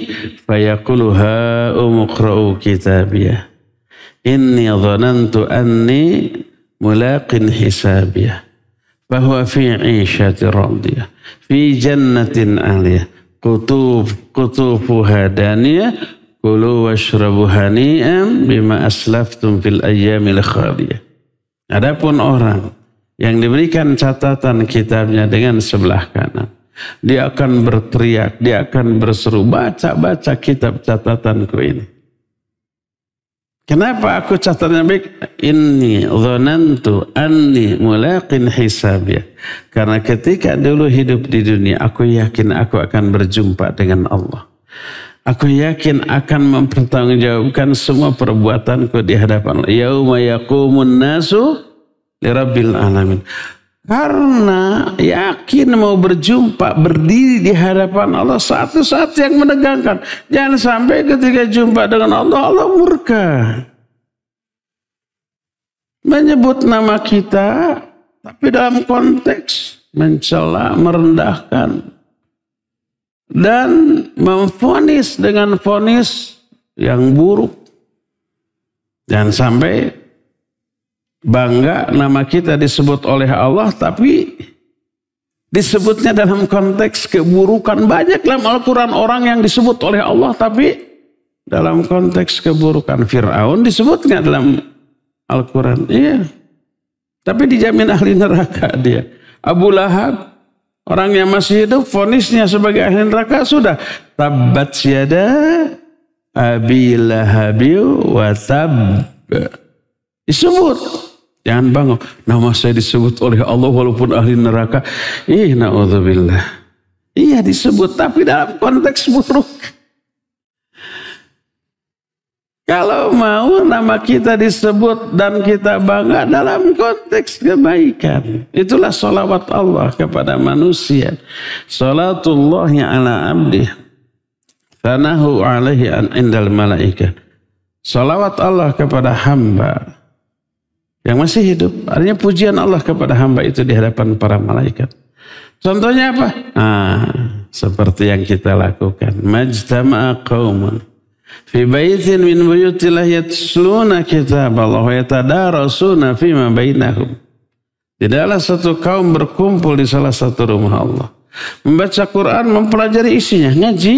فَيَقُولُ هَاؤُمُ اقْرَءُوا كِتَابِيَهْ إِنِّي ظَنَنْتُ أَنِّي مُلَاقٍ حِسَابِيَهْ فَهُوَ فِي عِيشَةٍ رَاضِيَةٍ فِي جَنَّةٍ عَالِيَةٍ قُطُوفُهَا دَانِيَةٌ كُلُوا وَاشْرَبُوا هَنِيئًا بِمَا أَسْلَفْتُمْ فِي الْأَيَّامِ الْخَالِيَةِ. Adapun orang yang diberikan catatan kitabnya dengan sebelah kanan, dia akan berteriak, dia akan berseru, baca kitab catatanku ini. Kenapa aku catatannya baik? Inni dhanantu anni mulaqin hisabiyah. Karena ketika dulu hidup di dunia, aku yakin aku akan berjumpa dengan Allah. Aku yakin akan mempertanggungjawabkan semua perbuatanku di hadapan Allah. Yauma yaqumun nasu lirabbil alamin. Karena yakin mau berjumpa, berdiri di hadapan Allah satu saat yang menegangkan. Jangan sampai ketika jumpa dengan Allah, Allah murka. Menyebut nama kita, tapi dalam konteks mencela, merendahkan. Dan memvonis dengan vonis yang buruk. Jangan sampai bangga nama kita disebut oleh Allah, tapi disebutnya dalam konteks keburukan. Banyak dalam Al-Quran orang yang disebut oleh Allah, tapi dalam konteks keburukan. Fir'aun disebutnya dalam Al-Quran. Iya. Tapi dijamin ahli neraka dia. Abu Lahab, orang yang masih hidup, vonisnya sebagai ahli neraka sudah. Tabbat yada abi lahabi wa tab. Disebut. Jangan bangga, nama saya disebut oleh Allah walaupun ahli neraka. Na'udzubillah. Iya disebut, tapi dalam konteks buruk. Kalau mau nama kita disebut dan kita bangga dalam konteks kebaikan. Itulah salawat Allah kepada manusia. Salatullahi ala abdih. Thanahu alaihi indal malaikah. Salawat Allah kepada hamba yang masih hidup, artinya pujian Allah kepada hamba itu di hadapan para malaikat. Contohnya apa? Seperti yang kita lakukan. Majtama'a qaumun fi baitin min buyutillah yatsluna kitaballah wa yatadarasuna fima bainahum. Tidaklah satu kaum berkumpul di salah satu rumah Allah, membaca Quran, mempelajari isinya, ngaji.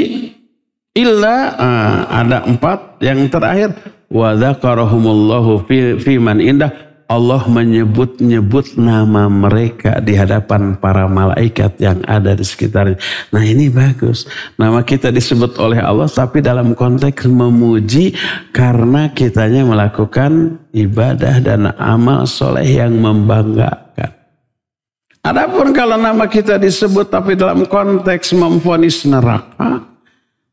Illa ada 4 yang terakhir, wa dzakarahumullahu fi man indah. Allah menyebut-nyebut nama mereka di hadapan para malaikat yang ada di sekitarnya. Nah ini bagus. Nama kita disebut oleh Allah tapi dalam konteks memuji karena kitanya melakukan ibadah dan amal soleh yang membanggakan. Adapun kalau nama kita disebut tapi dalam konteks memvonis neraka,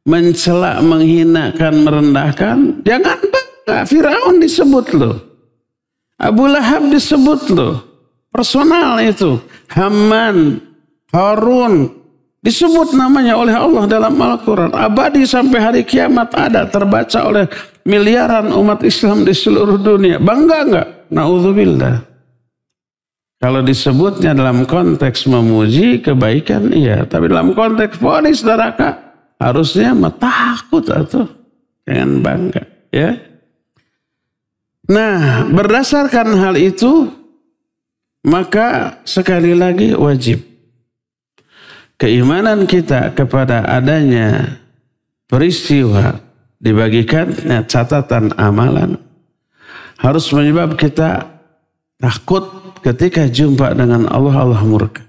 mencela, menghinakan, merendahkan, jangan bangga. Firaun disebut loh. Abu Lahab disebut loh. Personal itu. Haman, Harun. Disebut namanya oleh Allah dalam Al-Quran. Abadi sampai hari kiamat ada. Terbaca oleh miliaran umat Islam di seluruh dunia. Bangga enggak? Na'udzubillah. Kalau disebutnya dalam konteks memuji kebaikan, iya. Tapi dalam konteks vonis neraka, harusnya takut atau jangan bangga. Ya. Nah, berdasarkan hal itu, maka sekali lagi wajib keimanan kita kepada adanya peristiwa dibagikannya catatan amalan harus menyebab kita takut ketika jumpa dengan Allah, Allah murka.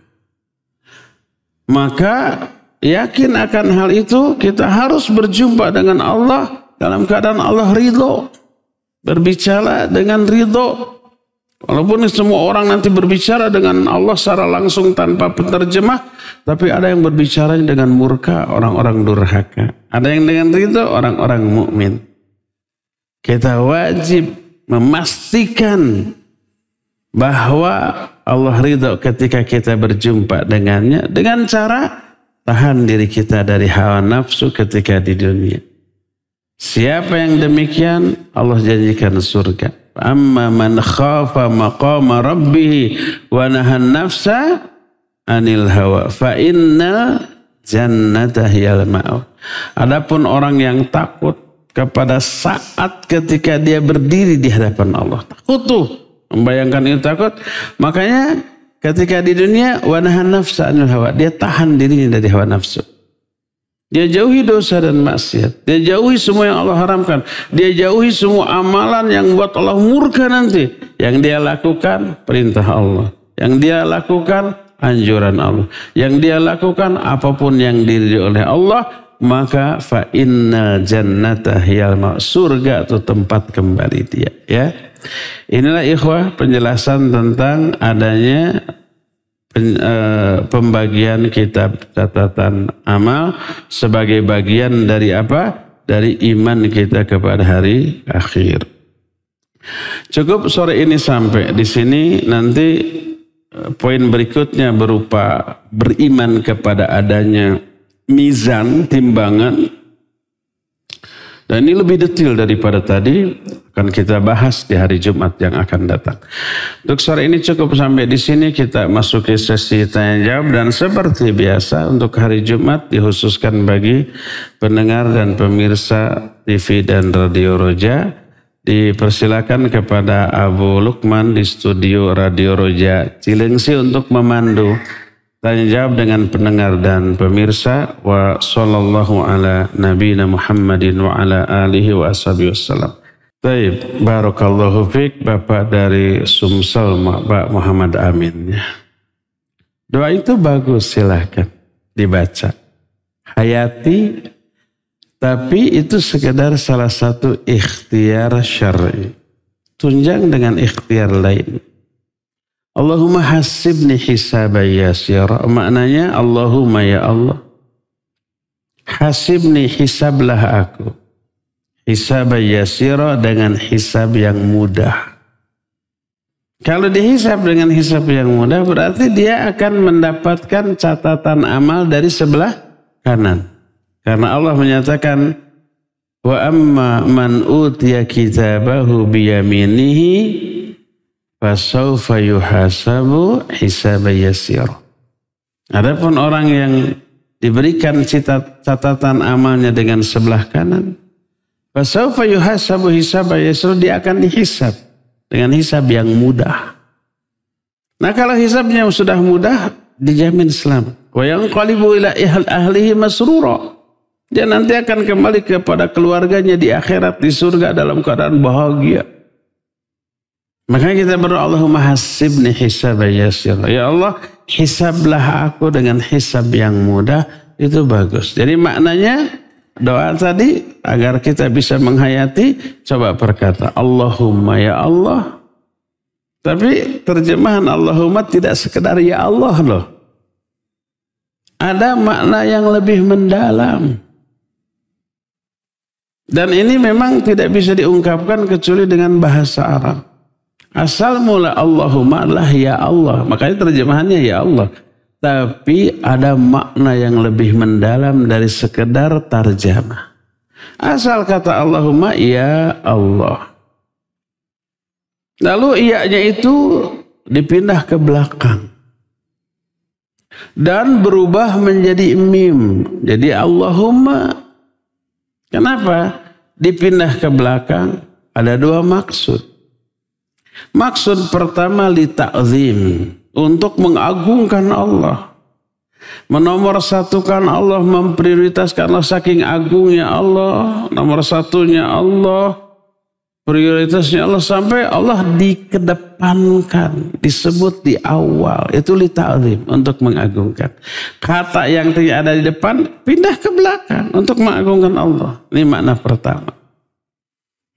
Maka yakin akan hal itu, kita harus berjumpa dengan Allah dalam keadaan Allah ridho. Berbicara dengan ridho. Walaupun semua orang nanti berbicara dengan Allah secara langsung tanpa penerjemah, tapi ada yang berbicara dengan murka, orang-orang durhaka. Ada yang dengan ridho, orang-orang mukmin. Kita wajib memastikan bahwa Allah ridho ketika kita berjumpa dengannya dengan cara tahan diri kita dari hawa nafsu ketika di dunia. Siapa yang demikian, Allah janjikan surga. Amma man khafa maqama rabbih wa nahan nafsa anil hawa fa inna jannata hiyal ma'wa. Adapun orang yang takut kepada saat ketika dia berdiri di hadapan Allah, takut tuh, membayangkan itu takut. Makanya ketika di dunia wa nahan nafsa anil hawa, dia tahan dirinya dari hawa nafsu. Dia jauhi dosa dan maksiat. Dia jauhi semua yang Allah haramkan. Dia jauhi semua amalan yang buat Allah murka nanti. Yang dia lakukan perintah Allah. Yang dia lakukan anjuran Allah. Yang dia lakukan apapun yang diri oleh Allah. Maka fa innal jannata hiyal ma'wa. Surga itu tempat kembali dia. Ya. Inilah ikhwah penjelasan tentang adanya pembagian kitab catatan amal sebagai bagian dari apa? Dari iman kita kepada hari akhir. Cukup sore ini sampai di sini. Nanti poin berikutnya berupa beriman kepada adanya mizan, timbangan. Dan ini lebih detail daripada tadi, akan kita bahas di hari Jumat yang akan datang. Untuk sore ini cukup sampai di sini, kita masuki sesi tanya jawab. Dan seperti biasa untuk hari Jumat dikhususkan bagi pendengar dan pemirsa TV dan Radio Roja. Dipersilakan kepada Abu Lukman di studio Radio Roja Cilengsi untuk memandu tanya jawab dengan pendengar dan pemirsa. Wa sallallahu ala nabiyina Muhammadin wa ala alihi wa ashabihi wassalam. Baik, barakallahu fiik Bapak dari Sumsel, Pak Muhammad Amin. Doa itu bagus, silahkan dibaca. Hayati, tapi itu sekedar salah satu ikhtiar syar'i. Tunjang dengan ikhtiar lain. Allahumma hasibni hisaban yasira. Maknanya Allahumma ya Allah, hasibni, hisablah aku. Hisaban yasira, dengan hisab yang mudah. Kalau dihisab dengan hisab yang mudah berarti dia akan mendapatkan catatan amal dari sebelah kanan. Karena Allah menyatakan wa amma man utiya kitabahu biyaminihi fasawfa yuhasabu hisaban yasira. Adapun orang yang diberikan catatan amalnya dengan sebelah kanan, fasawfa yuhasabu hisaban yasira, dia akan dihisab dengan hisab yang mudah. Nah, kalau hisabnya sudah mudah, dijamin selamat. Wa yanqalibu ila ahlihi masrura. Dia nanti akan kembali kepada keluarganya di akhirat, di surga dalam keadaan bahagia. Makanya kita berdoa, Allahumma hasibni hisaban yasira. Ya Allah, hisablah aku dengan hisab yang mudah. Itu bagus. Jadi maknanya doa tadi agar kita bisa menghayati, coba berkata Allahumma ya Allah. Tapi terjemahan Allahumma tidak sekedar ya Allah loh. Ada makna yang lebih mendalam. Dan ini memang tidak bisa diungkapkan kecuali dengan bahasa Arab. Asal mula Allahumma adalah ya Allah. Makanya terjemahannya ya Allah. Tapi ada makna yang lebih mendalam dari sekedar tarjamah. Asal kata Allahumma ya Allah. Lalu iya-nya itu dipindah ke belakang. Dan berubah menjadi mim. Jadi Allahumma. Kenapa dipindah ke belakang? Ada dua maksud. Maksud pertama li ta'zim, untuk mengagungkan Allah. Menomorsatukan Allah, memprioritaskan Allah, saking agungnya Allah. Nomor satunya Allah, prioritasnya Allah, sampai Allah dikedepankan, disebut di awal. Itu li ta'zim, untuk mengagungkan. Kata yang tidak ada di depan pindah ke belakang untuk mengagungkan Allah. Ini makna pertama.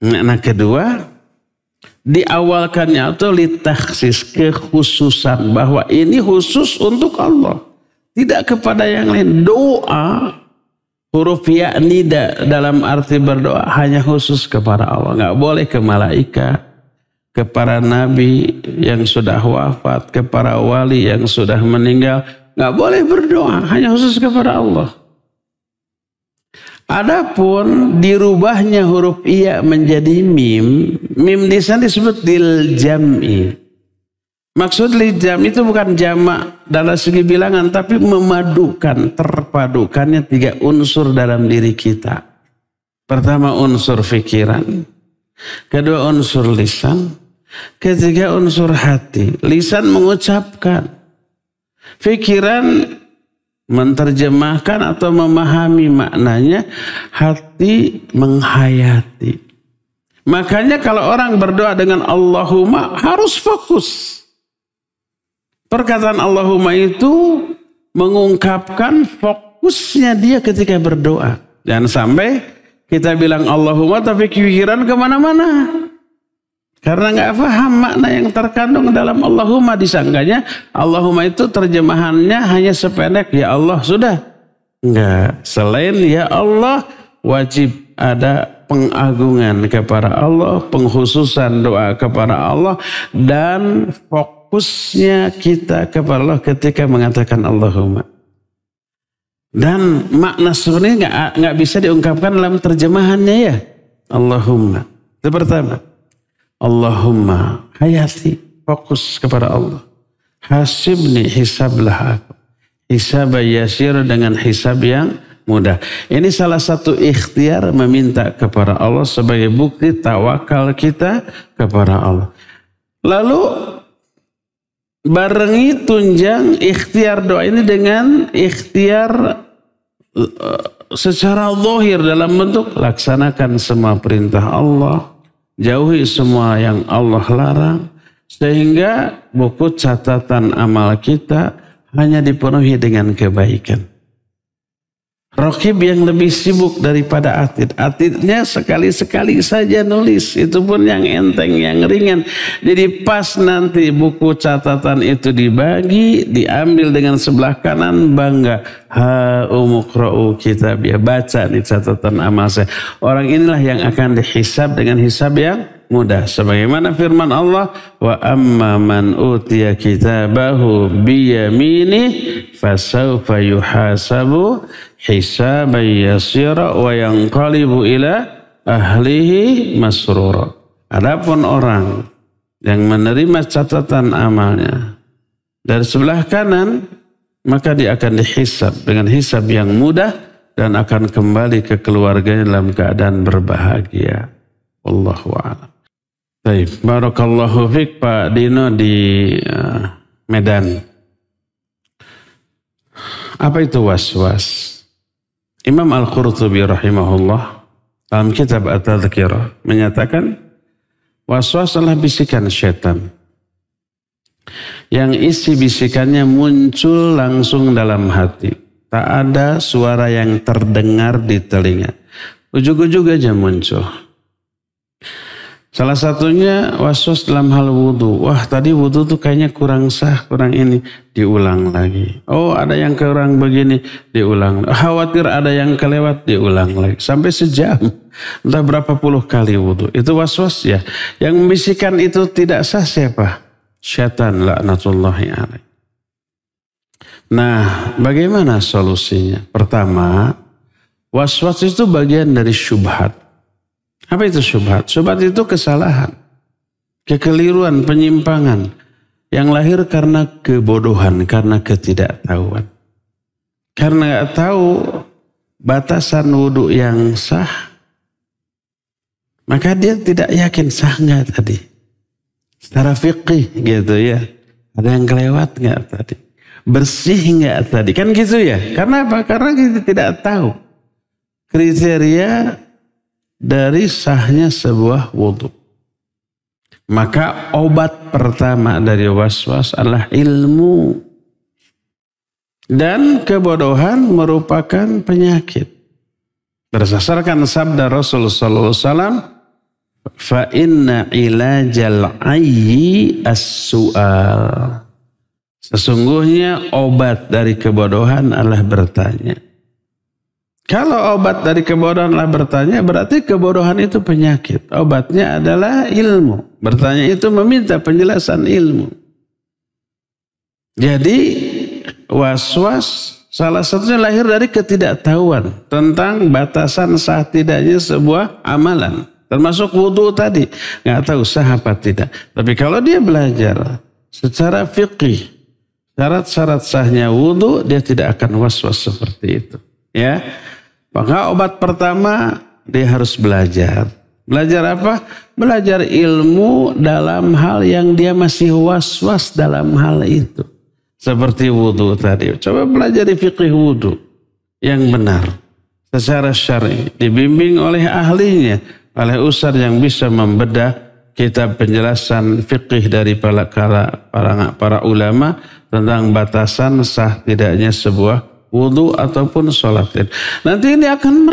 Makna kedua, diawalkannya atau litakhsis, kekhususan, bahwa ini khusus untuk Allah, tidak kepada yang lain. Doa huruf ya nida dalam arti berdoa hanya khusus kepada Allah, nggak boleh ke malaikat, ke para nabi yang sudah wafat, ke para wali yang sudah meninggal, nggak boleh berdoa, hanya khusus kepada Allah. Adapun dirubahnya huruf iya menjadi mim, mim di sana disebut lil jam'i. Maksud lil jam'i itu bukan jamak dalam segi bilangan, tapi memadukan, terpadukannya 3 unsur dalam diri kita. Pertama unsur pikiran, kedua unsur lisan, ketiga unsur hati. Lisan mengucapkan, pikiran menerjemahkan atau memahami maknanya, hati menghayati. Makanya kalau orang berdoa dengan Allahumma harus fokus. Perkataan Allahumma itu mengungkapkan fokusnya dia ketika berdoa. Jangan sampai kita bilang Allahumma tapi pikiran kemana-mana. Karena nggak paham makna yang terkandung dalam Allahumma, disangkanya Allahumma itu terjemahannya hanya sependek ya Allah sudah. Enggak, selain ya Allah wajib ada pengagungan kepada Allah, pengkhususan doa kepada Allah, dan fokusnya kita kepada Allah ketika mengatakan Allahumma. Dan makna sebenarnya nggak bisa diungkapkan dalam terjemahannya ya. Allahumma itu pertama. Allahumma hayati, fokus kepada Allah. Hasibni, hisablah aku. Hisab yasir, dengan hisab yang mudah. Ini salah satu ikhtiar meminta kepada Allah sebagai bukti tawakal kita kepada Allah. Lalu barengi tunjang ikhtiar doa ini dengan ikhtiar secara zahir dalam bentuk laksanakan semua perintah Allah. Jauhi semua yang Allah larang, sehingga buku catatan amal kita hanya dipenuhi dengan kebaikan. Raqib yang lebih sibuk daripada atid. Atidnya sekali-sekali saja nulis, itu pun yang enteng, yang ringan. Jadi pas nanti buku catatan itu dibagi, diambil dengan sebelah kanan, bangga. Ha umuqra'u kitab, ya baca nih catatan amal saya. Orang inilah yang akan dihisab dengan hisab yang mudah. Sebagaimana firman Allah, wa amma man utiya kitabahu biyaminih fasawfa yuhasabu hisaban yasira wa yanqalibu ila ahlihi masrura. Adapun orang yang menerima catatan amalnya dari sebelah kanan, maka dia akan dihisab dengan hisab yang mudah dan akan kembali ke keluarganya dalam keadaan berbahagia. Wallahu a'lam. Baik, barakallahu fiik Pak Dino di Medan. Apa itu was-was? Imam Al-Qurtubi rahimahullah dalam kitab At-Tadhkirah menyatakan was-was adalah bisikan syaitan yang isi bisikannya muncul langsung dalam hati. Tak ada suara yang terdengar di telinga. Ujug-ujug aja muncul. Salah satunya was-was dalam hal wudu. Wah, tadi wudu tuh kayaknya kurang sah, kurang ini. Diulang lagi. Oh, ada yang kurang begini, diulang. Khawatir ada yang kelewat, diulang lagi. Sampai sejam. Entah berapa puluh kali wudu. Itu was-was ya. Yang membisikkan itu tidak sah siapa? Syaitan laknatullahi alaih. Nah, bagaimana solusinya? Pertama, was-was itu bagian dari syubhat. Apa itu syubhat? Syubhat itu kesalahan, kekeliruan, penyimpangan yang lahir karena kebodohan, karena ketidaktahuan. Karena nggak tahu batasan wudhu yang sah, maka dia tidak yakin sah nggak tadi. Secara fikih gitu ya, ada yang kelewat nggak tadi, bersih nggak tadi, kan gitu ya. Karena apa? Karena kita tidak tahu kriteria dari sahnya sebuah wudhu. Maka obat pertama dari was-was adalah ilmu. Dan kebodohan merupakan penyakit. Berdasarkan sabda Rasulullah SAW, Fa inna ilajal ayyi as-su'al. Sesungguhnya obat dari kebodohan adalah bertanya. Kalau obat dari kebodohan adalah bertanya, berarti kebodohan itu penyakit. Obatnya adalah ilmu. Bertanya itu meminta penjelasan ilmu. Jadi was-was salah satunya lahir dari ketidaktahuan tentang batasan sah tidaknya sebuah amalan. Termasuk wudhu tadi. Nggak tahu sah apa tidak. Tapi kalau dia belajar secara fiqih, syarat-syarat sahnya wudhu, dia tidak akan was-was seperti itu. Ya, maka obat pertama dia harus belajar. Belajar apa? Belajar ilmu dalam hal yang dia masih was-was dalam hal itu. Seperti wudhu tadi. Coba belajar di fiqih wudhu yang benar. Secara syar'i. Dibimbing oleh ahlinya. Oleh ustaz yang bisa membedah kitab penjelasan fiqih dari para ulama tentang batasan sah tidaknya sebuah wudu ataupun sholat. Nanti ini akan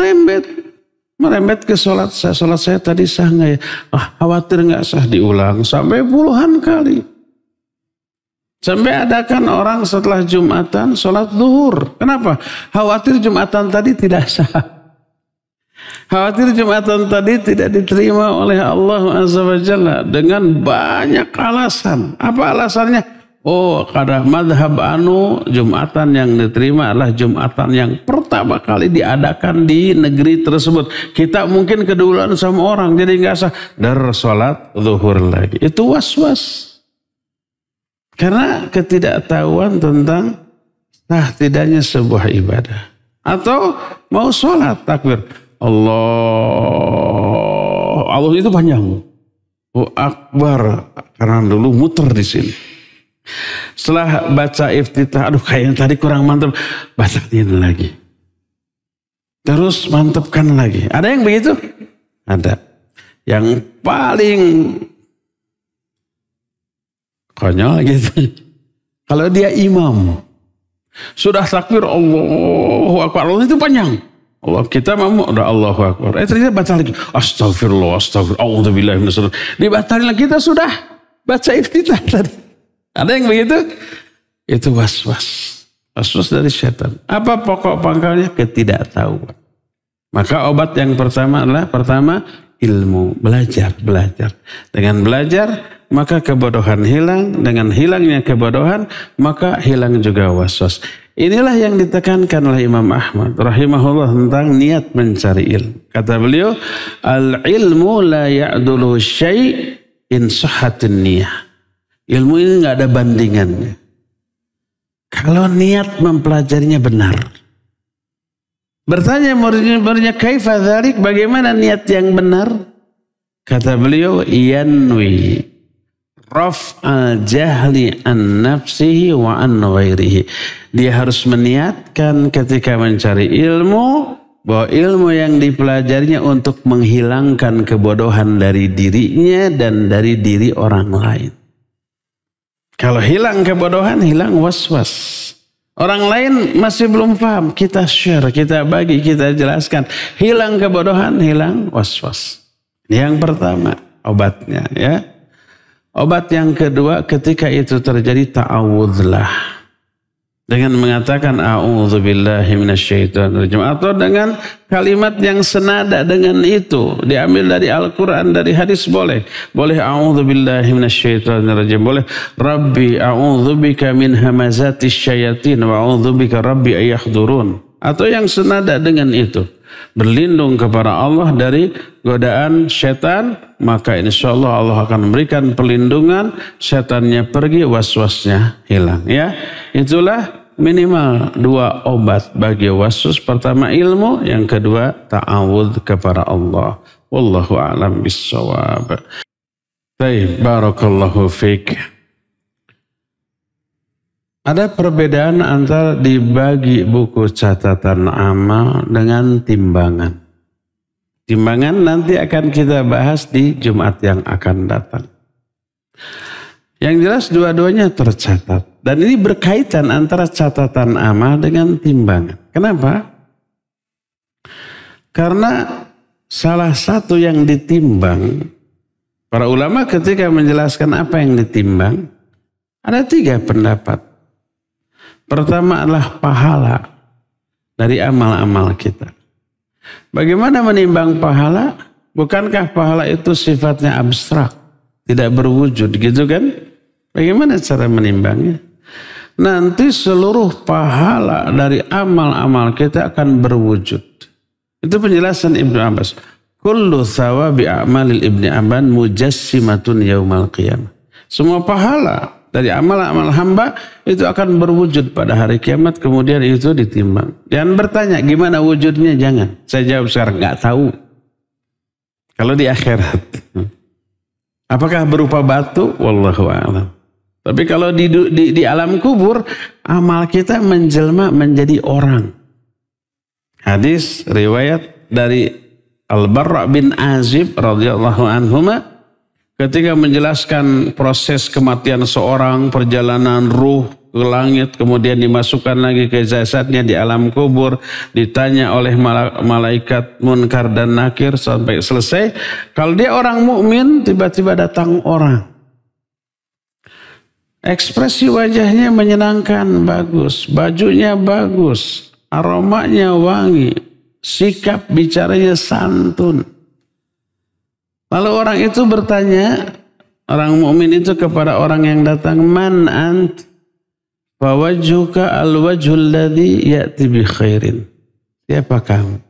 merembet ke sholat saya. Sholat saya tadi sah nggak ya? Khawatir nggak sah, diulang sampai puluhan kali. Sampai ada kan orang setelah Jumatan sholat zuhur. Kenapa? Khawatir Jumatan tadi tidak sah. Khawatir Jumatan tadi tidak diterima oleh Allah Azza wa Jalla dengan banyak alasan. Apa alasannya? Oh, kada madhab Jumatan yang diterima adalah Jumatan yang pertama kali diadakan di negeri tersebut. Kita mungkin keduluan sama orang, jadi nggak sah. Sholat zuhur lagi. Itu was-was. Karena ketidaktahuan tentang sah tidaknya sebuah ibadah. Atau mau sholat takbir. Allah itu panjang. Akbar. Karena dulu muter di sini. Setelah baca iftitah, aduh kayaknya tadi kurang mantap. Bacain lagi. Terus mantapkan lagi. Ada yang begitu? Ada. Yang paling konyol gitu. Kalau dia imam. Sudah takbir Allahu Akbar. Allah itu panjang. Allah kita mau udah Allahu Akbar. Ternyata baca lagi. Astagfirullah, a'udzubillahi minasyaitonir. Dibatalin lagi, kita sudah baca iftitah tadi. Ada yang begitu? Itu was-was. Was-was dari setan. Apa pokok pangkalnya? Ketidaktahuan. Maka obat yang pertama adalah ilmu. Belajar. Dengan belajar, maka kebodohan hilang. Dengan hilangnya kebodohan, maka hilang juga was-was. Inilah yang ditekankan oleh Imam Ahmad rahimahullah tentang niat mencari ilmu. Kata beliau, al-ilmu la ya'dulu syai' in sahhatin niyah. Ilmu ini nggak ada bandingannya. Kalau niat mempelajarinya benar. Bertanya murid-muridnya, kaifa dzalik? Bagaimana niat yang benar? Kata beliau, yanwi raf'al jahli an nafsihi wa an ghairihi. Dia harus meniatkan ketika mencari ilmu bahwa ilmu yang dipelajarinya untuk menghilangkan kebodohan dari dirinya dan dari diri orang lain. Kalau hilang kebodohan, hilang was-was. Orang lain masih belum paham, kita share, kita bagi, kita jelaskan. Hilang kebodohan, hilang was-was. Yang pertama obatnya ya. Obat yang kedua, ketika itu terjadi, ta'awudzulah. Dengan mengatakan a'udzubillahi minasyaitonir rajim. Atau dengan kalimat yang senada dengan itu. Diambil dari Al-Quran, dari hadis boleh. Boleh a'udzubillahi minasyaitonir rajim. Boleh Rabbi a'udzubika min hamazatis syayatin wa a'udzubika Rabbi ayahdurun. Atau yang senada dengan itu. Berlindung kepada Allah dari godaan setan, maka insya Allah Allah akan memberikan perlindungan, setannya pergi, was-wasnya hilang. Ya, itulah minimal 2 obat bagi was-was. Pertama ilmu, yang kedua ta'awudz kepada Allah. Wallahu a'lam bissawab. Baik, barakallahu fiik. Ada perbedaan antara dibagi buku catatan amal dengan timbangan. Timbangan nanti akan kita bahas di Jumat yang akan datang. Yang jelas dua-duanya tercatat. Dan ini berkaitan antara catatan amal dengan timbangan. Kenapa? Karena salah satu yang ditimbang Para ulama ketika menjelaskan apa yang ditimbang, ada 3 pendapat. Pertama adalah pahala dari amal-amal kita. Bagaimana menimbang pahala? Bukankah pahala itu sifatnya abstrak, tidak berwujud gitu kan? Bagaimana cara menimbangnya? Nanti seluruh pahala dari amal-amal kita akan berwujud. Itu penjelasan Ibnu Abbas. Kullu thawabi a'malil Ibni Abban mujassimatun yaumal qiyamah. Semua pahala dari amal-amal hamba itu akan berwujud pada hari kiamat, kemudian itu ditimbang. Jangan bertanya gimana wujudnya, jangan. Saya jawab sekarang, nggak tahu. Kalau di akhirat, apakah berupa batu? Wallahu a'lam. Tapi kalau di alam kubur, amal kita menjelma menjadi orang. Hadis riwayat dari Al-Barra bin Azib radhiyallahu anhuma ketika menjelaskan proses kematian seorang, perjalanan ruh ke langit, kemudian dimasukkan lagi ke jasadnya di alam kubur, ditanya oleh malaikat Munkar dan Nakir sampai selesai. Kalau dia orang mukmin, tiba-tiba datang orang. Ekspresi wajahnya menyenangkan, bagus, bajunya bagus, aromanya wangi, sikap bicaranya santun. Lalu orang itu bertanya, orang mukmin itu kepada orang yang datang, man ant? Fawajhuka al-wajhul ladzi ya'ti bi khairin. Siapa kamu?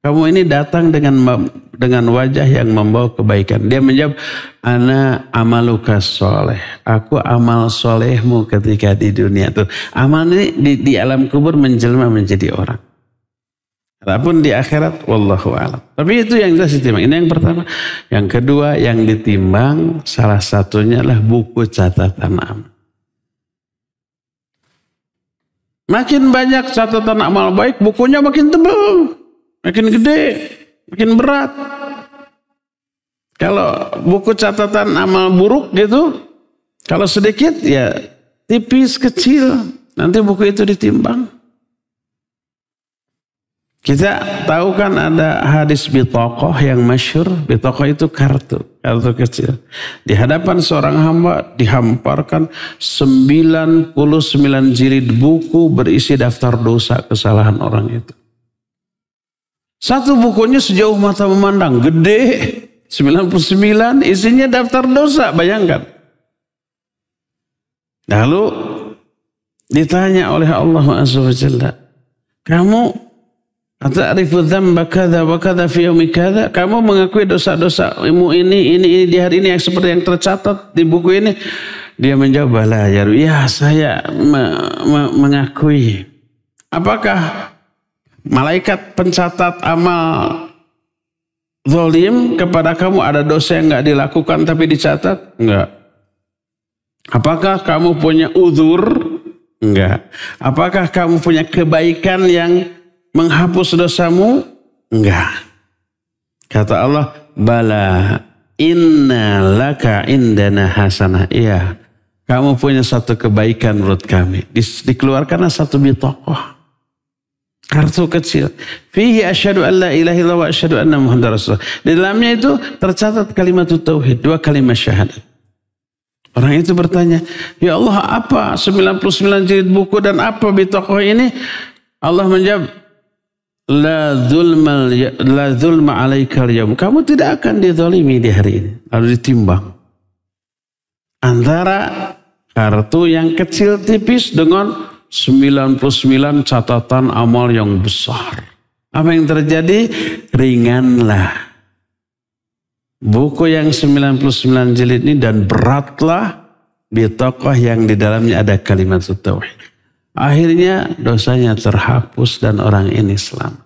Kamu ini datang dengan wajah yang membawa kebaikan. Dia menjawab, ana amaluka soleh. Aku amal solehmu ketika di dunia. Tuh, amal ini di alam kubur menjelma menjadi orang. Adapun di akhirat, wallahu a'lam. Tapi itu yang jelas ditimbang. Ini yang pertama. Yang kedua yang ditimbang salah satunya adalah buku catatan amal. Makin banyak catatan amal baik, bukunya makin tebal, makin gede, makin berat. Kalau buku catatan amal buruk gitu, kalau sedikit ya tipis, kecil, nanti buku itu ditimbang. Kita tahu kan ada hadis bitokoh yang masyhur. Bitokoh itu kartu kecil. Di hadapan seorang hamba dihamparkan 99 jilid buku berisi daftar dosa kesalahan orang itu. Satu bukunya sejauh mata memandang, gede, 99 isinya daftar dosa, bayangkan. Lalu ditanya oleh Allah Azza wa Jalla, kamu ata'rifu dzamba kadza wa kadza fi yaumi kadza? Kamu mengakui dosa-dosamu ini di hari ini yang seperti yang tercatat di buku ini? Dia menjawab, bala ya saya mengakui. Apakah malaikat pencatat amal zalim kepada kamu ada dosa yang enggak dilakukan tapi dicatat? Enggak. Apakah kamu punya uzur? Enggak. Apakah kamu punya kebaikan yang menghapus dosamu? Enggak. Kata Allah, bala inna laka indana hasanah. Iya, kamu punya satu kebaikan menurut kami. Dikeluarkanlah satu bitokoh, kartu kecil. Fihi asyhadu an la ilaha illallah wa asyhadu anna muhammadar rasulullah. Di dalamnya itu tercatat kalimat tauhid, 2 kalimat syahadat. Orang itu bertanya, ya Allah, apa 99 jilid buku dan apa bitokoh ini? Allah menjawab, La zulma alaikal yaum. Kamu tidak akan dizalimi di hari ini. Lalu ditimbang antara kartu yang kecil tipis dengan 99 catatan amal yang besar. Apa yang terjadi? Ringanlah buku yang 99 jilid ini dan beratlah bitokoh yang di dalamnya ada kalimat tauhid. Akhirnya dosanya terhapus dan orang ini selamat.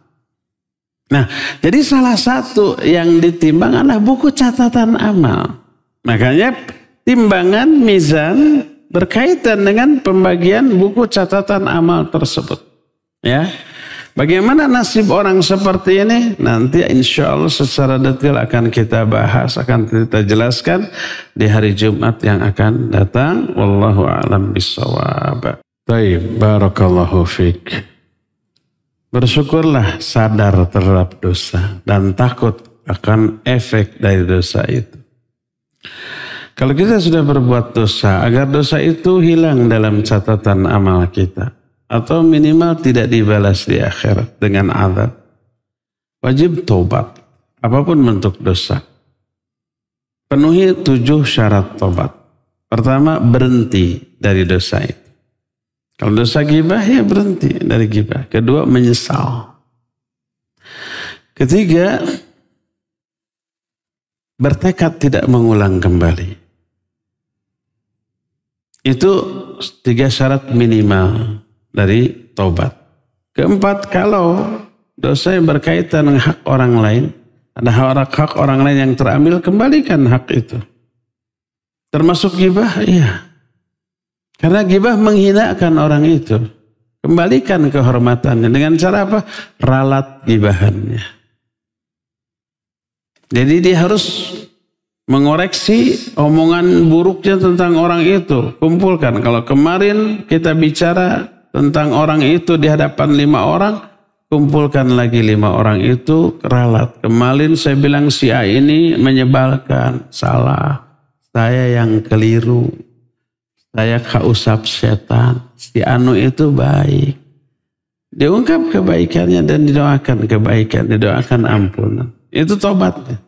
Nah, jadi salah satu yang ditimbang adalah buku catatan amal. Makanya timbangan mizan berkaitan dengan pembagian buku catatan amal tersebut. Ya, bagaimana nasib orang seperti ini? Nanti insya Allah secara detail akan kita bahas, akan kita jelaskan di hari Jumat yang akan datang. Wallahu a'lam bishawab. Baik, barakallahu fiik. Bersyukurlah sadar terhadap dosa dan takut akan efek dari dosa itu. Kalau kita sudah berbuat dosa, agar dosa itu hilang dalam catatan amal kita, atau minimal tidak dibalas di akhirat dengan azab, wajib tobat, apapun bentuk dosa. Penuhi 7 syarat tobat. Pertama, berhenti dari dosa itu. Kalau dosa gibah, ya berhenti dari gibah. Kedua, menyesal. Ketiga, bertekad tidak mengulang kembali. Itu 3 syarat minimal dari taubat. Keempat, kalau dosa yang berkaitan dengan hak orang lain, ada hak orang lain yang terambil, kembalikan hak itu. Termasuk gibah, iya. Karena gibah menghinakan orang itu. Kembalikan kehormatannya. Dengan cara apa? Ralat gibahannya. Jadi dia harus mengoreksi omongan buruknya tentang orang itu. Kumpulkan. Kalau kemarin kita bicara tentang orang itu di hadapan 5 orang, kumpulkan lagi 5 orang itu, ralat. Kemarin saya bilang si A ini menyebalkan, salah. Saya yang keliru. Saya kausap setan. Si Anu itu baik. Diungkap kebaikannya dan didoakan kebaikan, didoakan ampunan. Itu tobatnya.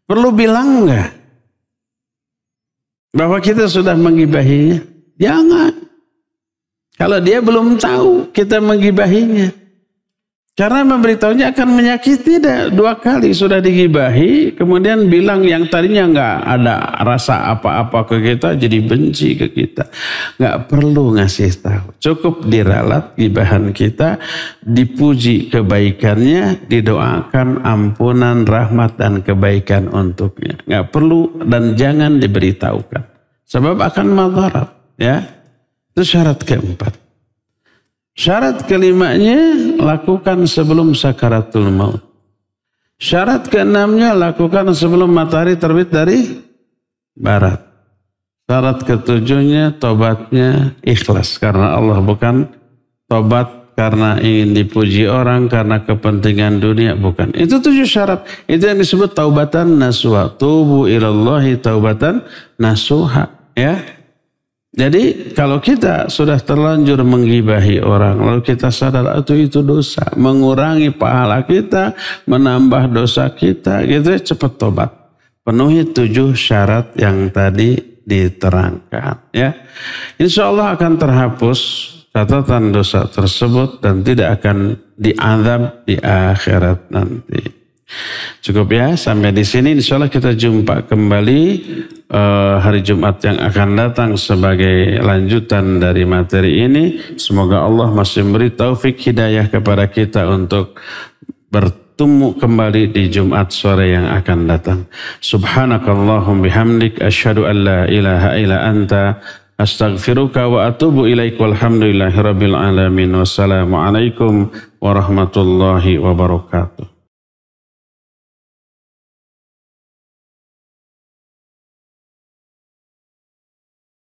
Perlu bilang enggak bahwa kita sudah menggibahinya? Jangan. Kalau dia belum tahu kita menggibahinya. Karena memberitahunya akan menyakiti. Tidak, 2 kali sudah digibahi, kemudian bilang yang tadinya enggak ada rasa apa-apa ke kita, jadi benci ke kita. Enggak perlu ngasih tahu. Cukup diralat gibahan kita, dipuji kebaikannya, didoakan ampunan, rahmat, dan kebaikan untuknya. Enggak perlu dan jangan diberitahukan. Sebab akan madarat. Ya, itu syarat keempat. Syarat kelimanya, lakukan sebelum sakaratul maut. Syarat keenamnya, lakukan sebelum matahari terbit dari barat. Syarat ketujuhnya, tobatnya ikhlas karena Allah, bukan tobat karena ingin dipuji orang, karena kepentingan dunia, bukan. Itu 7 syarat. Itu yang disebut taubatan nasuha. Tubu ilallahi taubatan nasuha. Ya. Jadi kalau kita sudah terlanjur menggibahi orang, lalu kita sadar itu dosa, mengurangi pahala kita, menambah dosa kita, gitu, cepat tobat. Penuhi 7 syarat yang tadi diterangkan. Ya, insya Allah akan terhapus catatan dosa tersebut dan tidak akan diazab di akhirat nanti. Cukup ya sampai di sini. Insya Allah kita jumpa kembali hari Jumat yang akan datang sebagai lanjutan dari materi ini. Semoga Allah masih memberi taufik hidayah kepada kita untuk bertemu kembali di Jumat sore yang akan datang. Subhanakallahum bihamdik asyhadu an la ilaha illa anta astaghfiruka wa atubu ilaik. Walhamdulillahi rabbil alamin. Wassalamualaikum warahmatullahi wabarakatuh.